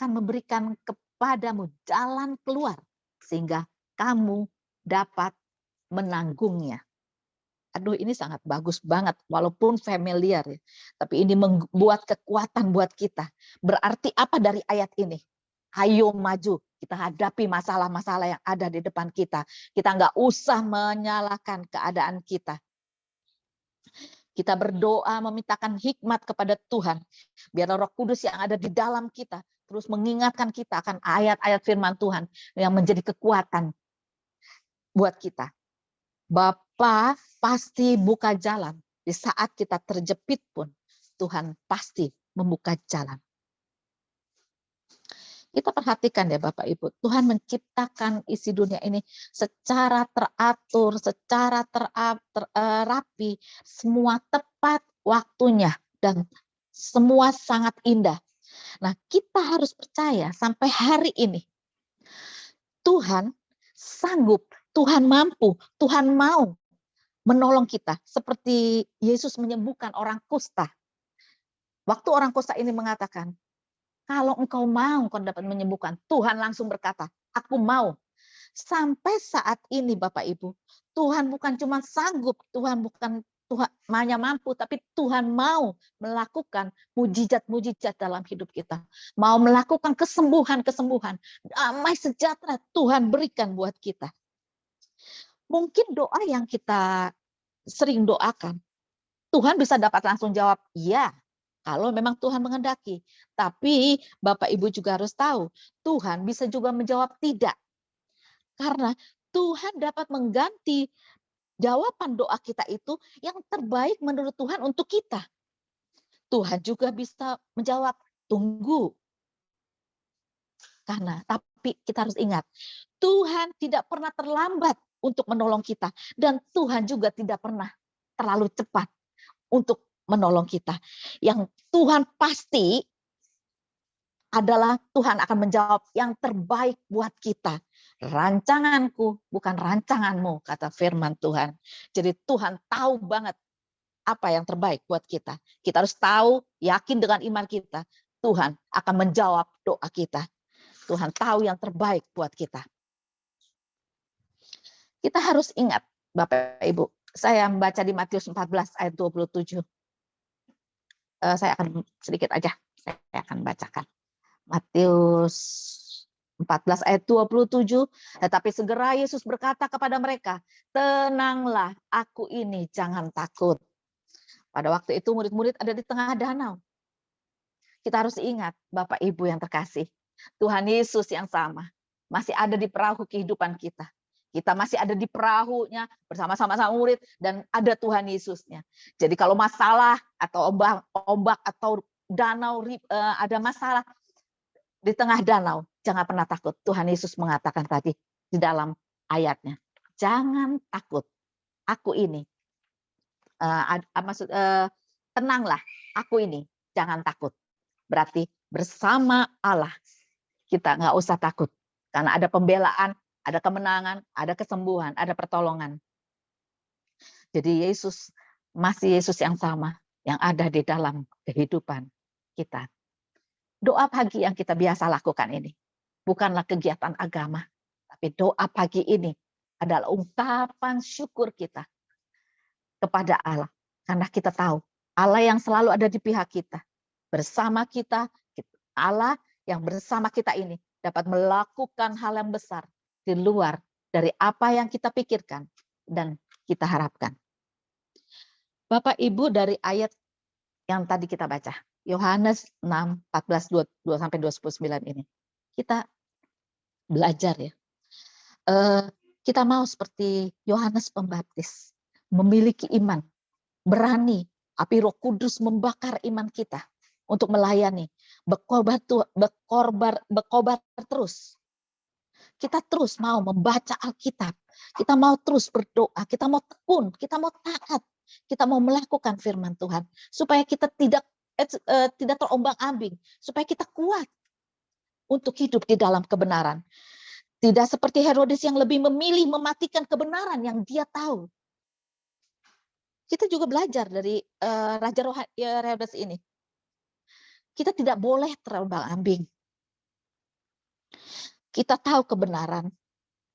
memberikan kepadamu jalan keluar sehingga kamu dapat menanggungnya. Aduh, ini sangat bagus banget, walaupun familiar ya. Tapi ini membuat kekuatan buat kita. Berarti apa dari ayat ini? Ayo maju, kita hadapi masalah-masalah yang ada di depan kita. Kita nggak usah menyalahkan keadaan kita. Kita berdoa memintakan hikmat kepada Tuhan. Biar Roh Kudus yang ada di dalam kita terus mengingatkan kita akan ayat-ayat firman Tuhan yang menjadi kekuatan buat kita. Bapa pasti buka jalan. Di saat kita terjepit pun, Tuhan pasti membuka jalan. Kita perhatikan ya Bapak Ibu, Tuhan menciptakan isi dunia ini secara teratur, secara rapi, semua tepat waktunya, dan semua sangat indah. Nah, kita harus percaya sampai hari ini, Tuhan sanggup, Tuhan mampu, Tuhan mau menolong kita. Seperti Yesus menyembuhkan orang kusta. Waktu orang kusta ini mengatakan, kalau engkau mau, engkau dapat menyembuhkan. Tuhan langsung berkata, aku mau. Sampai saat ini Bapak Ibu, Tuhan bukan cuma sanggup, Tuhan hanya mampu, tapi Tuhan mau melakukan mujizat-mujizat dalam hidup kita. Mau melakukan kesembuhan-kesembuhan. Damai sejahtera Tuhan berikan buat kita. Mungkin doa yang kita sering doakan, Tuhan bisa dapat langsung jawab, iya. Kalau memang Tuhan menghendaki. Tapi Bapak Ibu juga harus tahu, Tuhan bisa juga menjawab tidak. Karena Tuhan dapat mengganti jawaban doa kita itu yang terbaik menurut Tuhan untuk kita. Tuhan juga bisa menjawab, tunggu. Tapi kita harus ingat, Tuhan tidak pernah terlambat untuk menolong kita. Dan Tuhan juga tidak pernah terlalu cepat untuk menolong kita. Yang Tuhan pasti adalah Tuhan akan menjawab yang terbaik buat kita. Rancanganku bukan rancanganmu, kata firman Tuhan. Jadi Tuhan tahu banget apa yang terbaik buat kita. Kita harus tahu, yakin dengan iman kita, Tuhan akan menjawab doa kita. Tuhan tahu yang terbaik buat kita. Kita harus ingat, Bapak Ibu, saya membaca di Matius 14 ayat 27. Saya akan sedikit aja, saya akan bacakan. Matius 14 ayat 27, tetapi segera Yesus berkata kepada mereka, tenanglah, aku ini, jangan takut. Pada waktu itu murid-murid ada di tengah danau. Kita harus ingat, Bapak Ibu yang terkasih, Tuhan Yesus yang sama. masih ada di perahu kehidupan kita. Kita masih ada di perahunya bersama-sama murid dan ada Tuhan Yesusnya. Jadi kalau masalah atau ombak atau danau ada masalah di tengah danau, jangan pernah takut. Tuhan Yesus mengatakan tadi di dalam ayatnya, jangan takut. Aku ini. Tenanglah, aku ini. Jangan takut. Berarti bersama Allah kita nggak usah takut. Karena ada pembelaan, ada kemenangan, ada kesembuhan, ada pertolongan. Jadi Yesus masih Yesus yang sama yang ada di dalam kehidupan kita. Doa pagi yang kita biasa lakukan ini bukanlah kegiatan agama, tapi doa pagi ini adalah ungkapan syukur kita kepada Allah. Karena kita tahu Allah yang selalu ada di pihak kita, bersama kita, Allah yang bersama kita ini dapat melakukan hal yang besar di luar dari apa yang kita pikirkan dan kita harapkan. Bapak Ibu, dari ayat yang tadi kita baca, Yohanes 6, 14, 22-29 ini, kita belajar ya. Kita mau seperti Yohanes Pembaptis, memiliki iman, berani, api Roh Kudus membakar iman kita untuk melayani, berkobar terus. Kita terus mau membaca Alkitab, kita mau terus berdoa, kita mau tekun, kita mau taat, kita mau melakukan firman Tuhan, supaya kita tidak terombang-ambing, supaya kita kuat untuk hidup di dalam kebenaran. Tidak seperti Herodes yang lebih memilih mematikan kebenaran yang dia tahu. Kita juga belajar dari Raja Herodes ini. Kita tidak boleh terombang-ambing. Kita tahu kebenaran.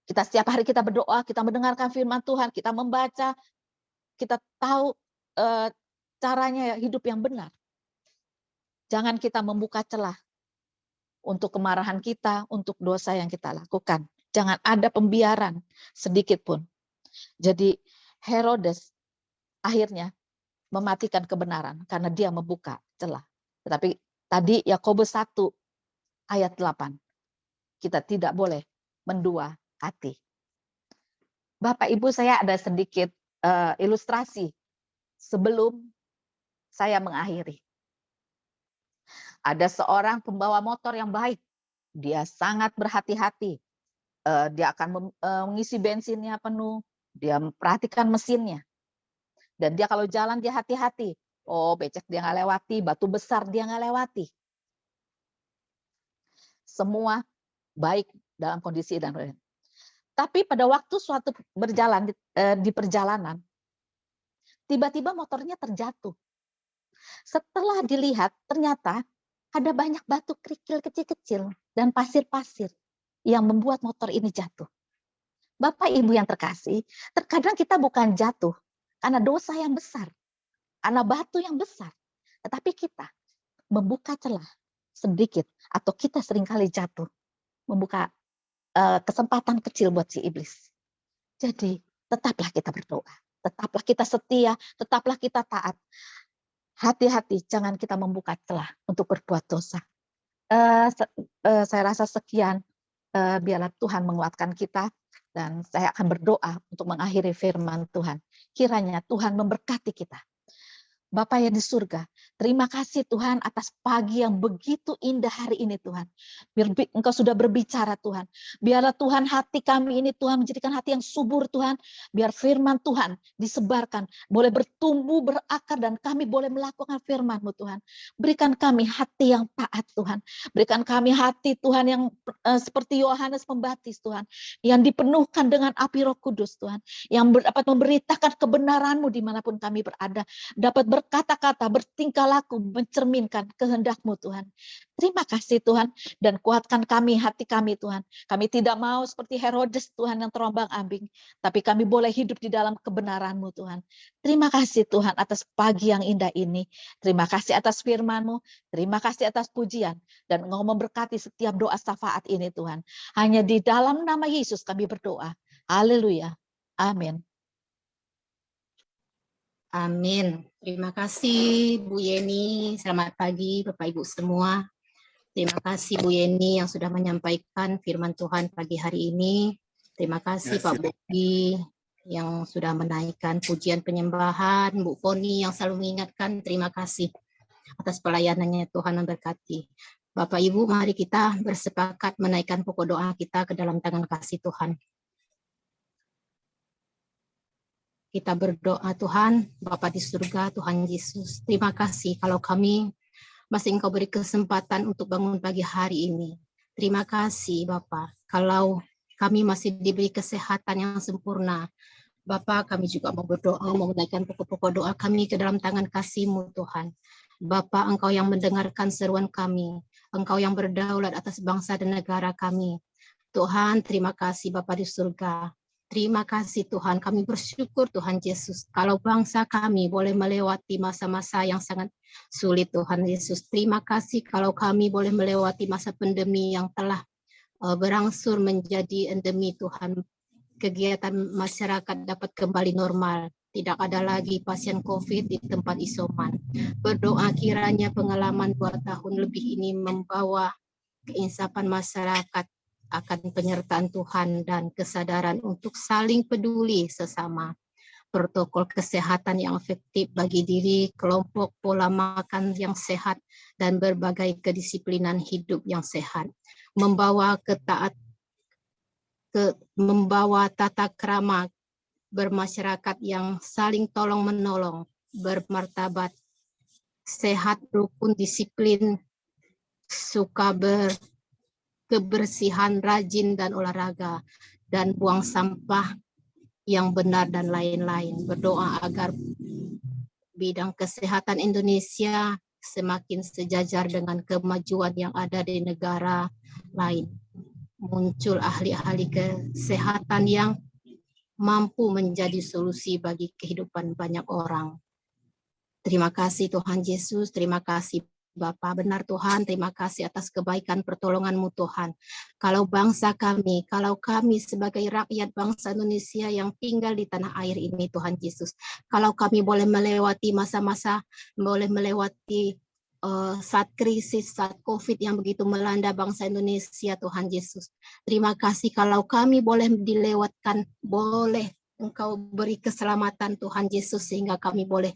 Kita setiap hari kita berdoa, kita mendengarkan firman Tuhan, kita membaca, kita tahu caranya hidup yang benar. Jangan kita membuka celah untuk kemarahan kita, untuk dosa yang kita lakukan. Jangan ada pembiaran sedikit pun. Jadi Herodes akhirnya mematikan kebenaran karena dia membuka celah. Tetapi tadi Yakobus 1 ayat 8. Kita tidak boleh mendua hati. Bapak Ibu, saya ada sedikit ilustrasi sebelum saya mengakhiri. Ada seorang pembawa motor yang baik. Dia sangat berhati-hati. Dia akan mengisi bensinnya penuh. Dia memperhatikan mesinnya. Dan dia kalau jalan dia hati-hati. Oh, becek dia nggak lewati, batu besar dia nggak lewati. Semua baik dalam kondisi dan tapi pada waktu suatu berjalan di perjalanan, tiba-tiba motornya terjatuh. Setelah dilihat, ternyata ada banyak batu kerikil kecil-kecil dan pasir-pasir yang membuat motor ini jatuh. Bapak Ibu yang terkasih, terkadang kita bukan jatuh karena dosa yang besar, karena batu yang besar, tetapi kita membuka celah sedikit atau kita seringkali jatuh, membuka kesempatan kecil buat si iblis. Jadi tetaplah kita berdoa, tetaplah kita setia, tetaplah kita taat. Hati-hati, jangan kita membuka celah untuk berbuat dosa. Saya rasa sekian, biarlah Tuhan menguatkan kita, dan saya akan berdoa untuk mengakhiri firman Tuhan. Kiranya Tuhan memberkati kita. Bapa yang di surga, terima kasih Tuhan atas pagi yang begitu indah hari ini Tuhan. Biar Engkau sudah berbicara Tuhan. Biarlah Tuhan hati kami ini Tuhan menjadikan hati yang subur Tuhan. Biar firman Tuhan disebarkan, boleh bertumbuh, berakar, dan kami boleh melakukan firman-Mu Tuhan. Berikan kami hati yang taat Tuhan. Berikan kami hati Tuhan yang seperti Yohanes Pembaptis Tuhan. Yang dipenuhkan dengan api Roh Kudus Tuhan. Yang dapat memberitakan kebenaran-Mu dimanapun kami berada. Dapat berkata-kata, bertingkah laku, mencerminkan kehendak-Mu Tuhan. Terima kasih Tuhan, dan kuatkan kami, hati kami Tuhan. Kami tidak mau seperti Herodes Tuhan yang terombang-ambing, tapi kami boleh hidup di dalam kebenaran-Mu Tuhan. Terima kasih Tuhan atas pagi yang indah ini. Terima kasih atas firman-Mu, terima kasih atas pujian, dan Engkau memberkati setiap doa syafaat ini Tuhan. Hanya di dalam nama Yesus kami berdoa. Haleluya. Amin. Amin. Terima kasih Bu Yeni. Selamat pagi Bapak Ibu semua. Terima kasih Bu Yeni yang sudah menyampaikan firman Tuhan pagi hari ini. Terima kasih Pak Bobi yang sudah menaikkan pujian penyembahan, Bu Foni yang selalu mengingatkan. Terima kasih atas pelayanannya, Tuhan memberkati. Bapak Ibu, mari kita bersepakat menaikkan pokok doa kita ke dalam tangan kasih Tuhan. Kita berdoa, Tuhan, Bapa di surga, Tuhan Yesus, terima kasih kalau kami masih Engkau beri kesempatan untuk bangun pagi hari ini. Terima kasih Bapa, kalau kami masih diberi kesehatan yang sempurna. Bapa, kami juga mau berdoa, mau menaikkan pokok-pokok doa kami ke dalam tangan kasih-Mu Tuhan. Bapa, Engkau yang mendengarkan seruan kami, Engkau yang berdaulat atas bangsa dan negara kami. Tuhan, terima kasih Bapa di surga. Terima kasih Tuhan, kami bersyukur Tuhan Yesus. Kalau bangsa kami boleh melewati masa-masa yang sangat sulit Tuhan Yesus. Terima kasih kalau kami boleh melewati masa pandemi yang telah berangsur menjadi endemi Tuhan. Kegiatan masyarakat dapat kembali normal. Tidak ada lagi pasien COVID di tempat isoman. Berdoa kiranya pengalaman 2 tahun lebih ini membawa keinsapan masyarakat akan penyertaan Tuhan dan kesadaran untuk saling peduli sesama. Protokol kesehatan yang efektif bagi diri, kelompok, pola makan yang sehat, dan berbagai kedisiplinan hidup yang sehat. Membawa tata krama bermasyarakat yang saling tolong-menolong, bermartabat, sehat, rukun, disiplin, suka kebersihan, rajin dan olahraga, dan buang sampah yang benar dan lain-lain. Berdoa agar bidang kesehatan Indonesia semakin sejajar dengan kemajuan yang ada di negara lain. Muncul ahli-ahli kesehatan yang mampu menjadi solusi bagi kehidupan banyak orang. Terima kasih Tuhan Yesus, terima kasih Bapa, benar Tuhan, terima kasih atas kebaikan pertolongan-Mu Tuhan. Kalau bangsa kami, kalau kami sebagai rakyat bangsa Indonesia yang tinggal di tanah air ini Tuhan Yesus, kalau kami boleh melewati masa-masa, boleh melewati saat krisis, saat COVID yang begitu melanda bangsa Indonesia Tuhan Yesus. Terima kasih kalau kami boleh dilewatkan, boleh Engkau beri keselamatan Tuhan Yesus sehingga kami boleh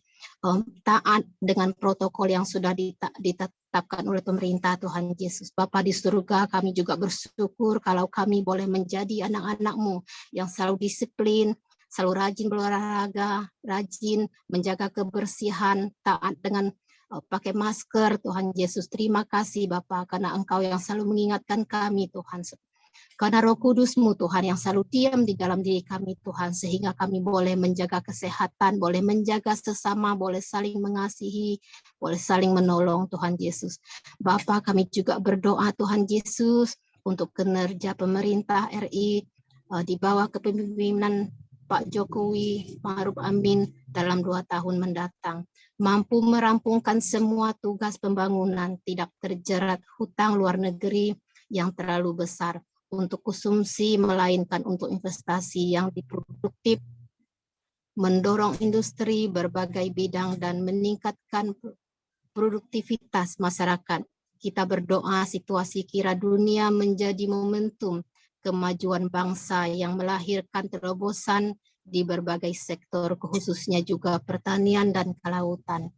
taat dengan protokol yang sudah ditetapkan oleh pemerintah Tuhan Yesus. Bapa di surga, kami juga bersyukur kalau kami boleh menjadi anak-anak-Mu yang selalu disiplin, selalu rajin berolahraga, rajin menjaga kebersihan, taat dengan pakai masker Tuhan Yesus. Terima kasih Bapa karena Engkau yang selalu mengingatkan kami Tuhan. Karena Roh Kudus-Mu Tuhan yang selalu diam di dalam diri kami Tuhan, sehingga kami boleh menjaga kesehatan, boleh menjaga sesama, boleh saling mengasihi, boleh saling menolong Tuhan Yesus. Bapa, kami juga berdoa Tuhan Yesus untuk kinerja pemerintah RI di bawah kepemimpinan Pak Jokowi Ma'ruf Amin dalam 2 tahun mendatang. Mampu merampungkan semua tugas pembangunan, tidak terjerat hutang luar negeri yang terlalu besar untuk konsumsi, melainkan untuk investasi yang produktif, mendorong industri berbagai bidang dan meningkatkan produktivitas masyarakat. Kita berdoa situasi kira dunia menjadi momentum kemajuan bangsa yang melahirkan terobosan di berbagai sektor, khususnya juga pertanian dan kelautan.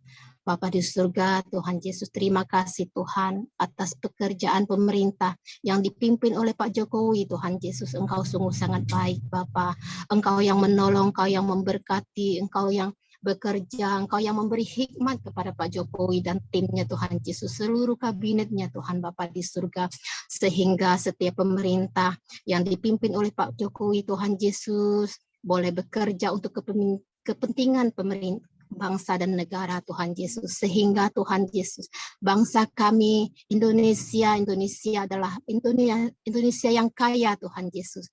Bapa di surga, Tuhan Yesus, terima kasih Tuhan atas pekerjaan pemerintah yang dipimpin oleh Pak Jokowi. Tuhan Yesus, Engkau sungguh sangat baik Bapa. Engkau yang menolong, Engkau yang memberkati, Engkau yang bekerja, Engkau yang memberi hikmat kepada Pak Jokowi dan timnya Tuhan Yesus, seluruh kabinetnya Tuhan Bapa di surga, sehingga setiap pemerintah yang dipimpin oleh Pak Jokowi Tuhan Yesus boleh bekerja untuk kepentingan pemerintah, bangsa dan negara Tuhan Yesus, sehingga Tuhan Yesus, bangsa kami Indonesia adalah Indonesia yang kaya Tuhan Yesus,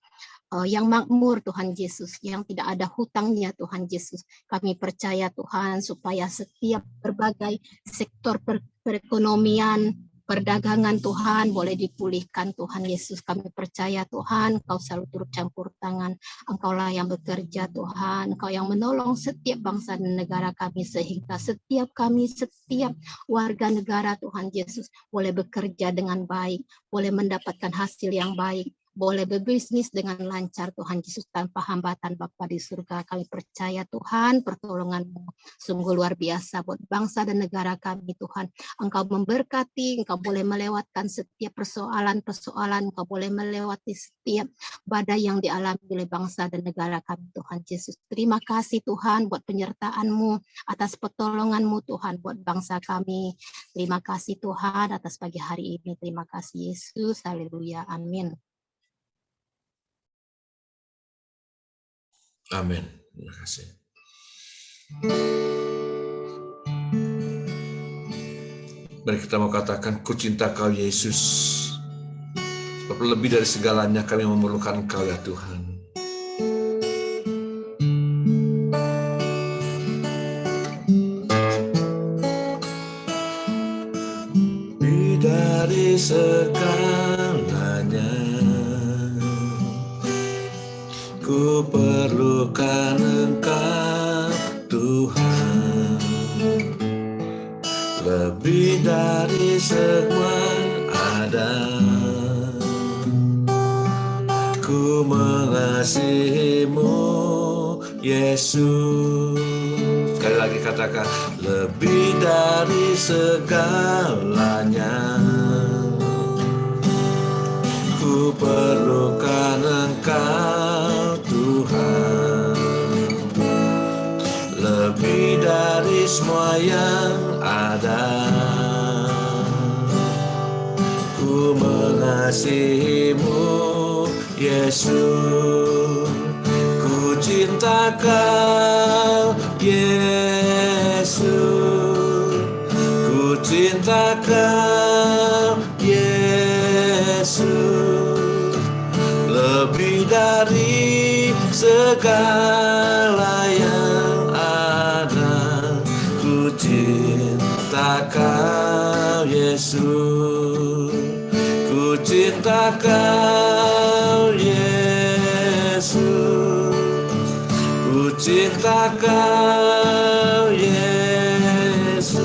yang makmur Tuhan Yesus, yang tidak ada hutangnya Tuhan Yesus. Kami percaya Tuhan supaya setiap berbagai sektor perekonomian perdagangan Tuhan boleh dipulihkan Tuhan Yesus. Kami percaya Tuhan, Engkau selalu turut campur tangan. Engkaulah yang bekerja Tuhan, Engkau yang menolong setiap bangsa dan negara kami, sehingga setiap warga negara Tuhan Yesus boleh bekerja dengan baik, boleh mendapatkan hasil yang baik, boleh berbisnis dengan lancar Tuhan Yesus tanpa hambatan. Bapa di surga, kami percaya Tuhan, pertolongan-Mu sungguh luar biasa buat bangsa dan negara kami Tuhan. Engkau memberkati, Engkau boleh melewatkan setiap persoalan-persoalan, Engkau boleh melewati setiap badai yang dialami oleh bangsa dan negara kami Tuhan Yesus. Terima kasih Tuhan buat penyertaan-Mu, atas pertolongan-Mu Tuhan buat bangsa kami. Terima kasih Tuhan atas pagi hari ini. Terima kasih Yesus. Haleluya. Amin. Amin. Terima kasih. Mari kita mau katakan, ku cinta Kau Yesus. Sebab lebih dari segalanya kami memerlukan Kau ya Tuhan. Lebih dari segalanya ku perlukan Engkau Tuhan, lebih dari semua ada. Ku mengasihi-Mu Yesus. Sekali lagi katakan, lebih dari segalanya ku perlukan Engkau Tuhan, lebih dari semua yang ada. Ku mengasihi-Mu Yesus, ku cinta Kau Yesus, ku cinta Kau Yesus, lebih dari segala yang ada. Ku cinta Kau Yesus, ku cinta Kau Yesus, ku cinta Kau Yesus,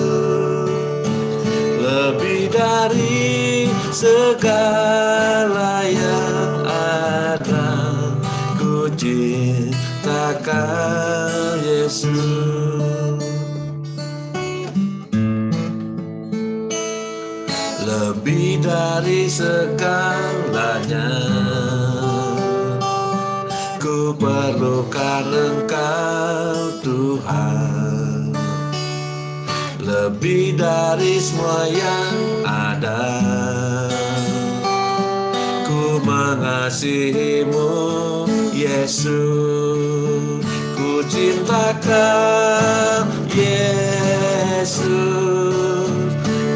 lebih dari segala yang ada. Ku cinta Kau Yesus, lebih dari segalanya ku perlukan Engkau Tuhan, lebih dari semua yang ada. Ku mengasihi-Mu Yesus, ku cinta Kau Yesus,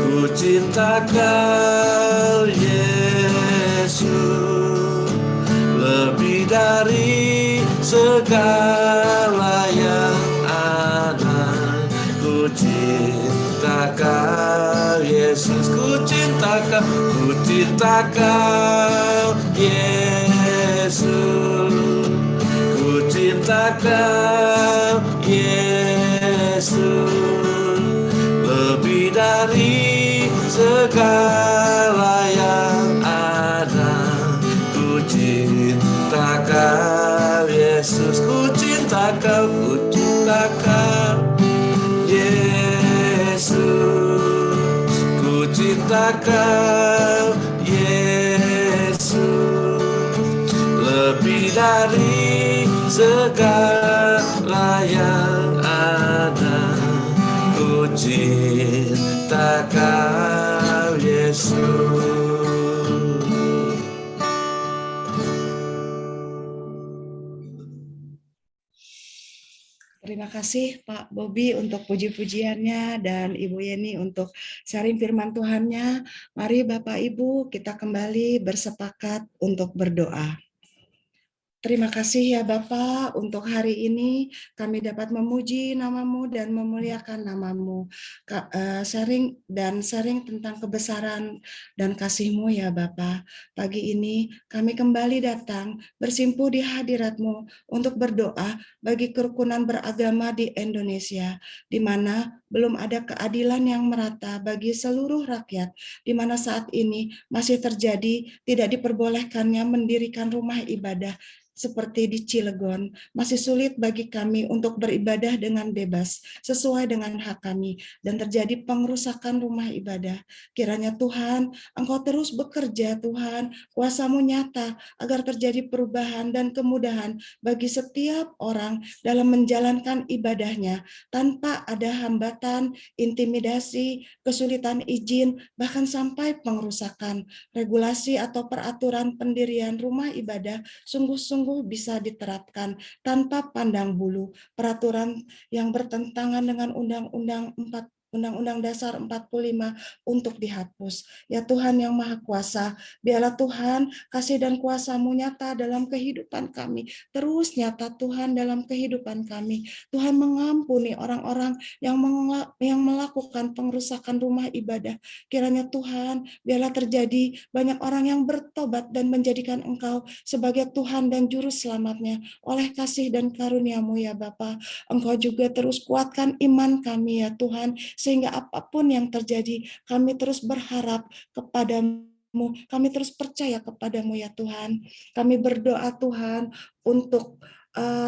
ku cinta Kau Yesus, lebih dari segala yang ada. Ku cinta Kau Yesus, ku cinta Kau, ku cinta Kau Yesus, ku cinta Kau Yesus, lebih dari segala yang ada. Ku cinta Kau Yesus, ku cinta Kau, ku cinta Kau Yesus, ku cinta Kau Yesus, lebih dari segala yang ada. Ku cinta Kau Yesus. Terima kasih Pak Bobi untuk puji-pujiannya dan Ibu Yeni untuk sharing firman Tuhannya. Mari Bapak Ibu kita kembali bersepakat untuk berdoa. Terima kasih ya Bapak, untuk hari ini kami dapat memuji nama-Mu dan memuliakan nama-Mu. Sharing tentang kebesaran dan kasih-Mu ya Bapak. Pagi ini kami kembali datang bersimpuh di hadirat-Mu untuk berdoa bagi kerukunan beragama di Indonesia, di mana belum ada keadilan yang merata bagi seluruh rakyat, di mana saat ini masih terjadi tidak diperbolehkannya mendirikan rumah ibadah seperti di Cilegon, masih sulit bagi kami untuk beribadah dengan bebas, sesuai dengan hak kami, dan terjadi pengerusakan rumah ibadah. Kiranya Tuhan, Engkau terus bekerja Tuhan, kuasa-Mu nyata, agar terjadi perubahan dan kemudahan bagi setiap orang dalam menjalankan ibadahnya, tanpa ada hambatan, intimidasi, kesulitan izin, bahkan sampai pengerusakan. Regulasi atau peraturan pendirian rumah ibadah sungguh-sungguh bisa diterapkan tanpa pandang bulu. Peraturan yang bertentangan dengan Undang-Undang Dasar 45 untuk dihapus. Ya Tuhan yang Maha Kuasa, biarlah Tuhan kasih dan kuasa-Mu nyata dalam kehidupan kami. Terus nyata Tuhan dalam kehidupan kami. Tuhan mengampuni orang-orang yang melakukan pengerusakan rumah ibadah. Kiranya Tuhan, biarlah terjadi banyak orang yang bertobat dan menjadikan Engkau sebagai Tuhan dan Juru Selamatnya. Oleh kasih dan karunia-Mu ya Bapa, Engkau juga terus kuatkan iman kami ya Tuhan, sehingga apapun yang terjadi, kami terus berharap kepadamu, kami terus percaya kepadamu ya Tuhan. Kami berdoa Tuhan untuk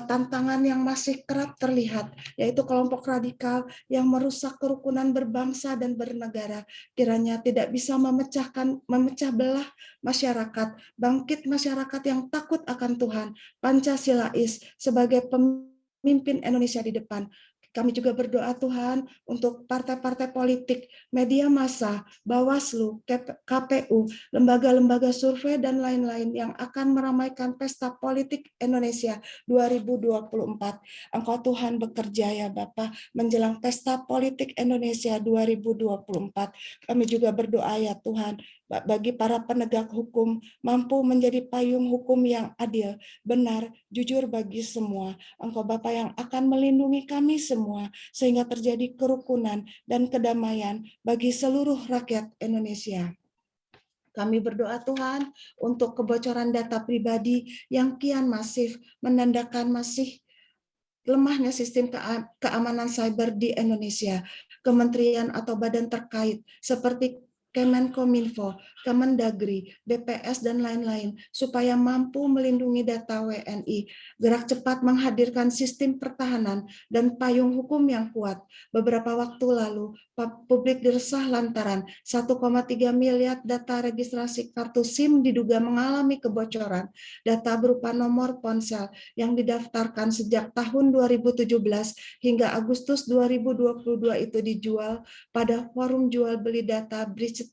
tantangan yang masih kerap terlihat, yaitu kelompok radikal yang merusak kerukunan berbangsa dan bernegara. Kiranya tidak bisa memecah belah masyarakat, bangkit masyarakat yang takut akan Tuhan, Pancasilais sebagai pemimpin Indonesia di depan. Kami juga berdoa Tuhan untuk partai-partai politik, media massa, Bawaslu, KPU, lembaga-lembaga survei, dan lain-lain yang akan meramaikan pesta politik Indonesia 2024. Engkau Tuhan bekerja ya Bapa menjelang pesta politik Indonesia 2024. Kami juga berdoa ya Tuhan, bagi para penegak hukum mampu menjadi payung hukum yang adil, benar, jujur bagi semua. Engkau Bapa yang akan melindungi kami semua, sehingga terjadi kerukunan dan kedamaian bagi seluruh rakyat Indonesia. Kami berdoa Tuhan untuk kebocoran data pribadi yang kian masif, menandakan masih lemahnya sistem keamanan cyber di Indonesia. Kementerian atau badan terkait seperti Kemenkominfo, Kemendagri, BPS, dan lain-lain, supaya mampu melindungi data WNI, gerak cepat menghadirkan sistem pertahanan dan payung hukum yang kuat. Beberapa waktu lalu, publik diresah lantaran 1,3 miliar data registrasi kartu SIM diduga mengalami kebocoran. Data berupa nomor ponsel yang didaftarkan sejak tahun 2017 hingga Agustus 2022 itu dijual pada forum jual beli data bridge.to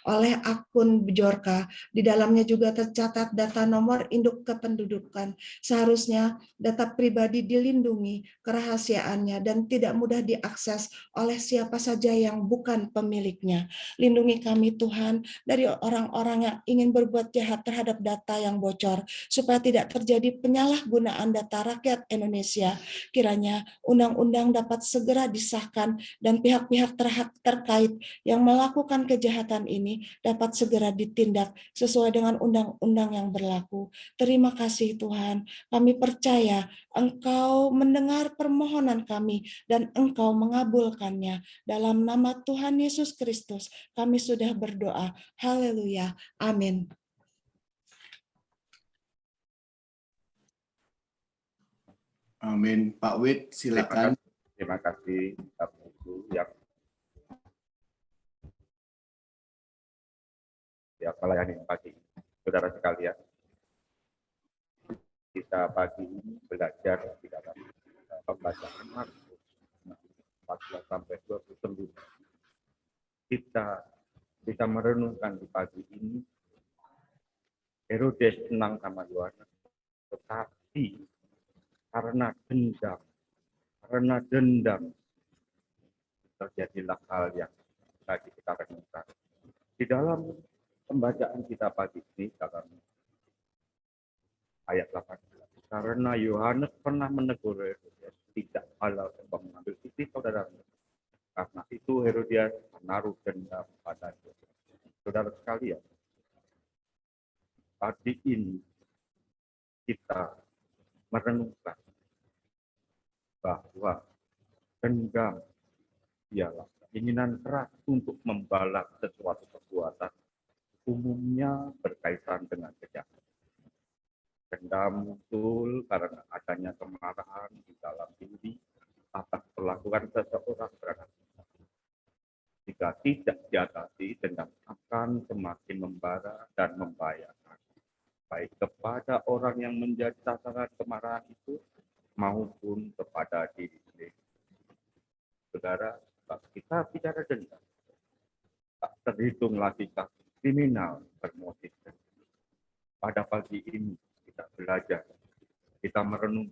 oleh akun Bjorka. Di dalamnya juga tercatat data nomor induk kependudukan. Seharusnya data pribadi dilindungi kerahasiaannya dan tidak mudah diakses oleh siapa saja yang bukan pemiliknya. Lindungi kami Tuhan dari orang-orang yang ingin berbuat jahat terhadap data yang bocor, supaya tidak terjadi penyalahgunaan data rakyat Indonesia. Kiranya undang-undang dapat segera disahkan dan pihak-pihak terkait yang melakukan kejahatan ini dapat segera ditindak sesuai dengan undang-undang yang berlaku. Terima kasih Tuhan, kami percaya Engkau mendengar permohonan kami dan Engkau mengabulkannya. Dalam nama Tuhan Yesus Kristus kami sudah berdoa. Haleluya. Amin. Amin. Pak Wid, silakan. Terima kasih Bapak Ibu yang melayani pagi ini. Saudara sekalian, kita pagi ini belajar di dalam pembacaan Markus 14 sampai 29. Kita bisa merenungkan di pagi ini, Herodes senang sama Yohanes, tetapi karena dendam terjadilah hal yang tadi kita renungkan. Di dalam pembacaan kita pagi ini dalam ayat 18. Karena Yohanes pernah menegur Herodias, tidak halal engkau mengambil istri saudaramu. Karena itu Herodias menaruh dendam pada dia. Saudara sekalian, pagi ini kita merenungkan bahwa dendam ialah keinginan keras untuk membalas sesuatu perbuatan, umumnya berkaitan dengan kejahatan. Dendam muncul karena adanya kemarahan di dalam diri atas perlakuan seseorang terhadap kita. Jika tidak diatasi, dendam akan semakin membara dan membahayakan, baik kepada orang yang menjadi sasaran kemarahan itu maupun kepada diri sendiri. Saudara, kita bicara dendam, tak terhitung lagi kasus kriminal bermotif dendam. Pada pagi ini kita belajar, kita merenung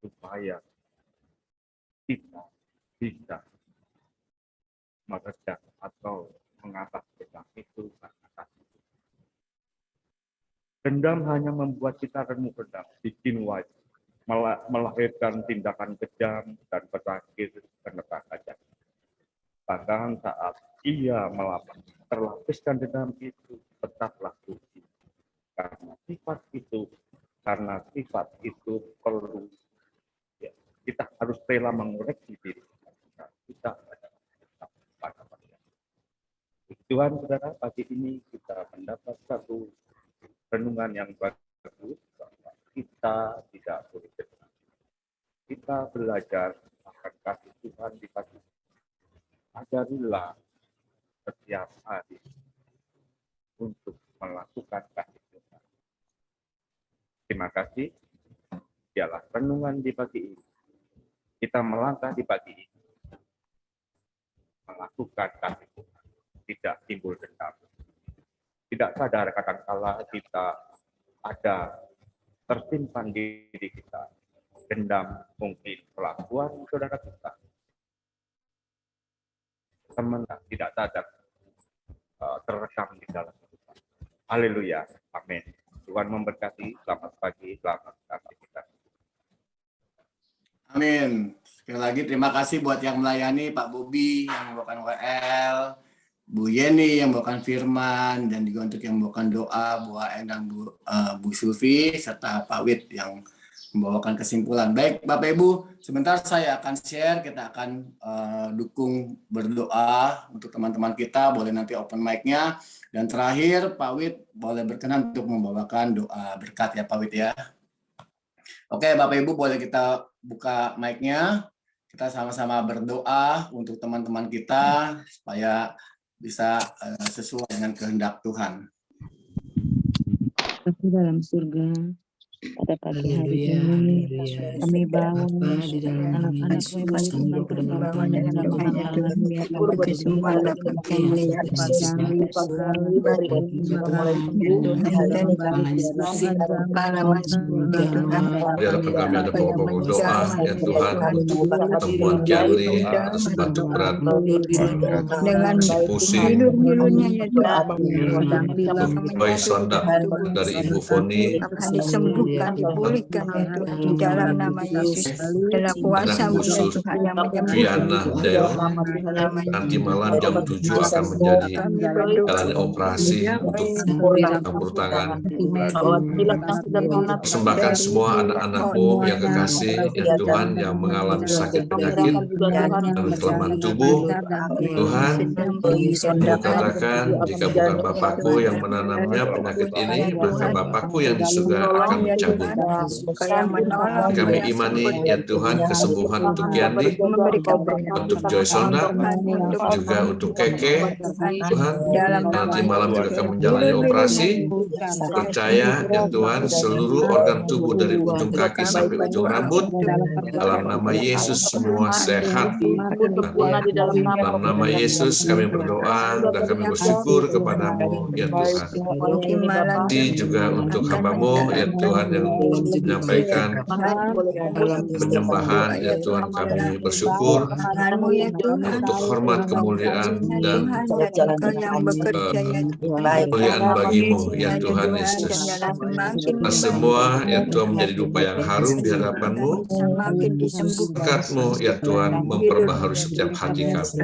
supaya kita bisa meredam atau mengatasi dendam itu karena kasih. Dendam hanya membuat kita remuk redam, bikin wajib, melahirkan tindakan kejam dan berakhir ke neraka jahanam. Bahkan saat ia terlapiskan dendam itu, tetaplah suci. Karena sifat itu perlu, ya, kita harus rela mengoreksi diri kita pada Tuhan. Saudara, pagi ini kita mendapat satu renungan yang bagus bahwa kita tidak boleh dendam. Kita belajar akan kasih Tuhan di pagi. Ajarilah setiap hari untuk melakukan kasih Tuhan. Terima kasih. Dialah renungan di pagi ini. Kita melangkah di pagi ini. Melakukan kasih Tuhan. Tidak timbul dendam. Tidak sadar kadang-kala kita ada tersimpan di diri kita. Dendam mungkin kelakuan saudara kita. Teman tidak sadar terekam di dalam kita. Haleluya. Amin. Tuhan memberkati. Selamat pagi. Selamat kasih kita. Amin. Sekali lagi terima kasih buat yang melayani, Pak Bobi yang membawakan WL, Bu Yeni yang membawakan firman, dan juga untuk yang membawakan doa, Bu Aeng dan Bu Sulfi, serta Pak Wit yang membawakan kesimpulan. Baik, Bapak Ibu, sebentar saya akan share, kita akan dukung berdoa untuk teman-teman kita, boleh nanti open mic-nya. Dan terakhir, Pak Wit boleh berkenan untuk membawakan doa berkat ya Pak Wit ya. Oke, Bapak Ibu boleh kita buka mic-nya, kita sama-sama berdoa untuk teman-teman kita, supaya bisa sesuai dengan kehendak Tuhan. Dalam surga, pada pagi hari ini kami bangun di dalam anak-anak kami berbahagia dalam kesempatan dapat kami Di hadapan kami ada pokok-pokok doa ya Tuhan untuk temuan Kiali atas batuk berat, dengan pusing, untuk bayi sondak dari Ibu Foni, disembuhkan, dipulihkan di dalam nama Yesus, dalam kuasa Tuhan yang Viana Del, nanti malam jam 7 akan menjadi jalannya operasi untuk campur tangan. Persembahkan semua anak-anakmu yang kekasih ya Tuhan yang mengalami sakit penyakit dan kelemahan tubuh. Tuhan, Kamu katakan jika bukan Bapakku yang menanamnya penyakit ini, maka Bapakku yang di surga akan mencabut. Kami imani ya Tuhan kesembuhan untuk Kiandi, untuk Joy Sonda, juga untuk Keke. Tuhan, nanti malam juga akan menjalani operasi. Percaya ya Tuhan seluruh organ tubuh dari ujung kaki sampai ujung rambut, dalam nama Yesus semua sehat. Dalam nama Yesus kami berdoa dan kami bersyukur kepadamu ya Tuhan. Juga untuk hamba-Mu ya Tuhan yang menyampaikan penyembahan, ya Tuhan, kami bersyukur untuk hormat, kemuliaan, dan kemuliaan bagimu, ya Tuhan Yesus. Nah, semua, ya Tuhan, menjadi dupa yang harum di hadapan-Mu. Berkat-Mu, ya Tuhan, memperbaharui setiap hati kami.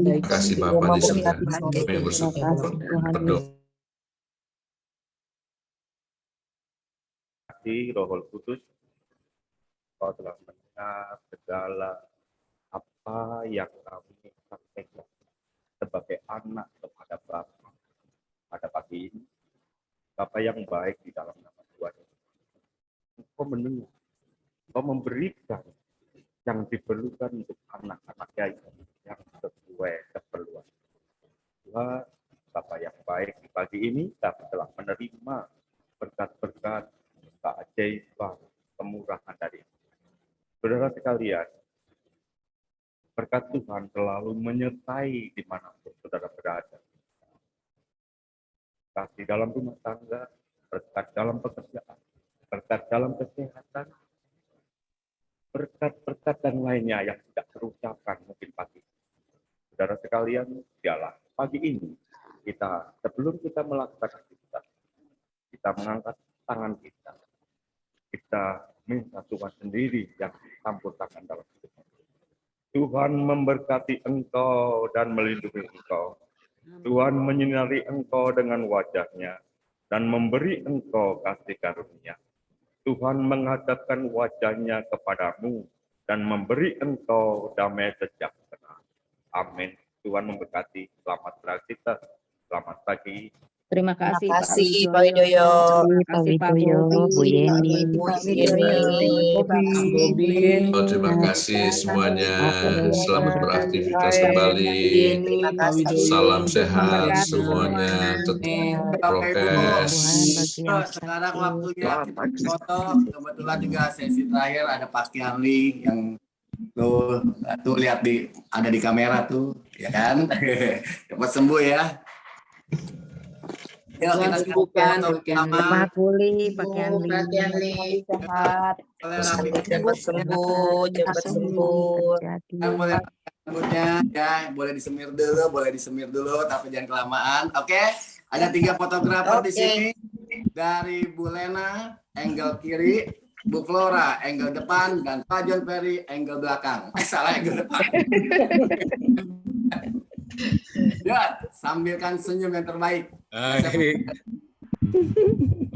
Terima kasih Bapa di surga. Kami bersyukur. Berdoa. Kasih Roh Kudus, Kau telah mendengar segala apa yang kami sampaikan sebagai anak kepada Bapa pada pagi ini. Bapa yang baik di dalam nama Tuhan. Engkau mendengar, Engkau memberikan yang diperlukan untuk anak-anak yang sesuai keperluan. Tuhan, Bapa yang baik di pagi ini, kami telah menerima berkat-berkat, keajaiban, kemurahan dari saudara sekalian. Berkat Tuhan selalu menyertai dimanapun saudara berada. Kasih dalam rumah tangga, berkat dalam pekerjaan, berkat dalam kesehatan, berkat-berkat dan lainnya yang tidak terucapkan mungkin pagi. Saudara sekalian, dialah pagi ini sebelum kita melakukan aktivitas, kita mengangkat tangan kita minta Tuhan sendiri yang campur tangan dalam hidup. Tuhan memberkati engkau dan melindungi engkau. Tuhan menyinari engkau dengan wajah-Nya dan memberi engkau kasih karunia. Tuhan menghadapkan wajah-Nya kepadamu dan memberi engkau damai sejahtera. Amin. Tuhan memberkati. Selamat beraktivitas. Selamat pagi. Terima kasih Pak Widoyo. Terima kasih Pak Bobi, Bu Yeni, Oh, terima kasih semuanya. Selamat beraktivitas kembali. Salam sehat semuanya. Tetap prokes. Sekarang waktunya kita foto. Kebetulan juga sesi terakhir ada Pak Kianli yang tuh lihat ada di kamera tuh, ya kan? Cepat sembuh ya. Yuk, kita sembuhkan, sama pulih, Pak Kianli. Sehat. Cepat sembuh. Boleh rambutnya ya, boleh disemir dulu, tapi jangan kelamaan. Oke, ada 3 fotografer di sini. Dari Bu Lena, angle kiri, Bu Flora, angle depan, dan Pak John Ferry, angle belakang. Salah, angle depan. Ya, sambilkan senyum yang terbaik.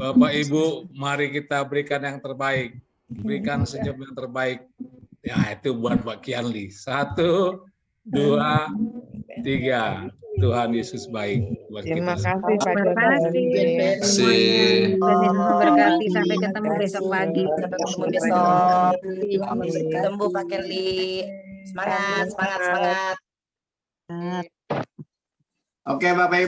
Bapak Ibu, mari kita berikan yang terbaik. Berikan senyum yang terbaik. Ya, itu buat Pak Kianli. 1, 2, 3. Tuhan Yesus baik buat Terima kita. kasih Pak Kianli. Terima kasih. Tuhan memberkati. Sampai ketemu besok pagi. Sampai ketemu besok. Sembuh Pak Kelly. Semangat. Oke, Bapak Ibu.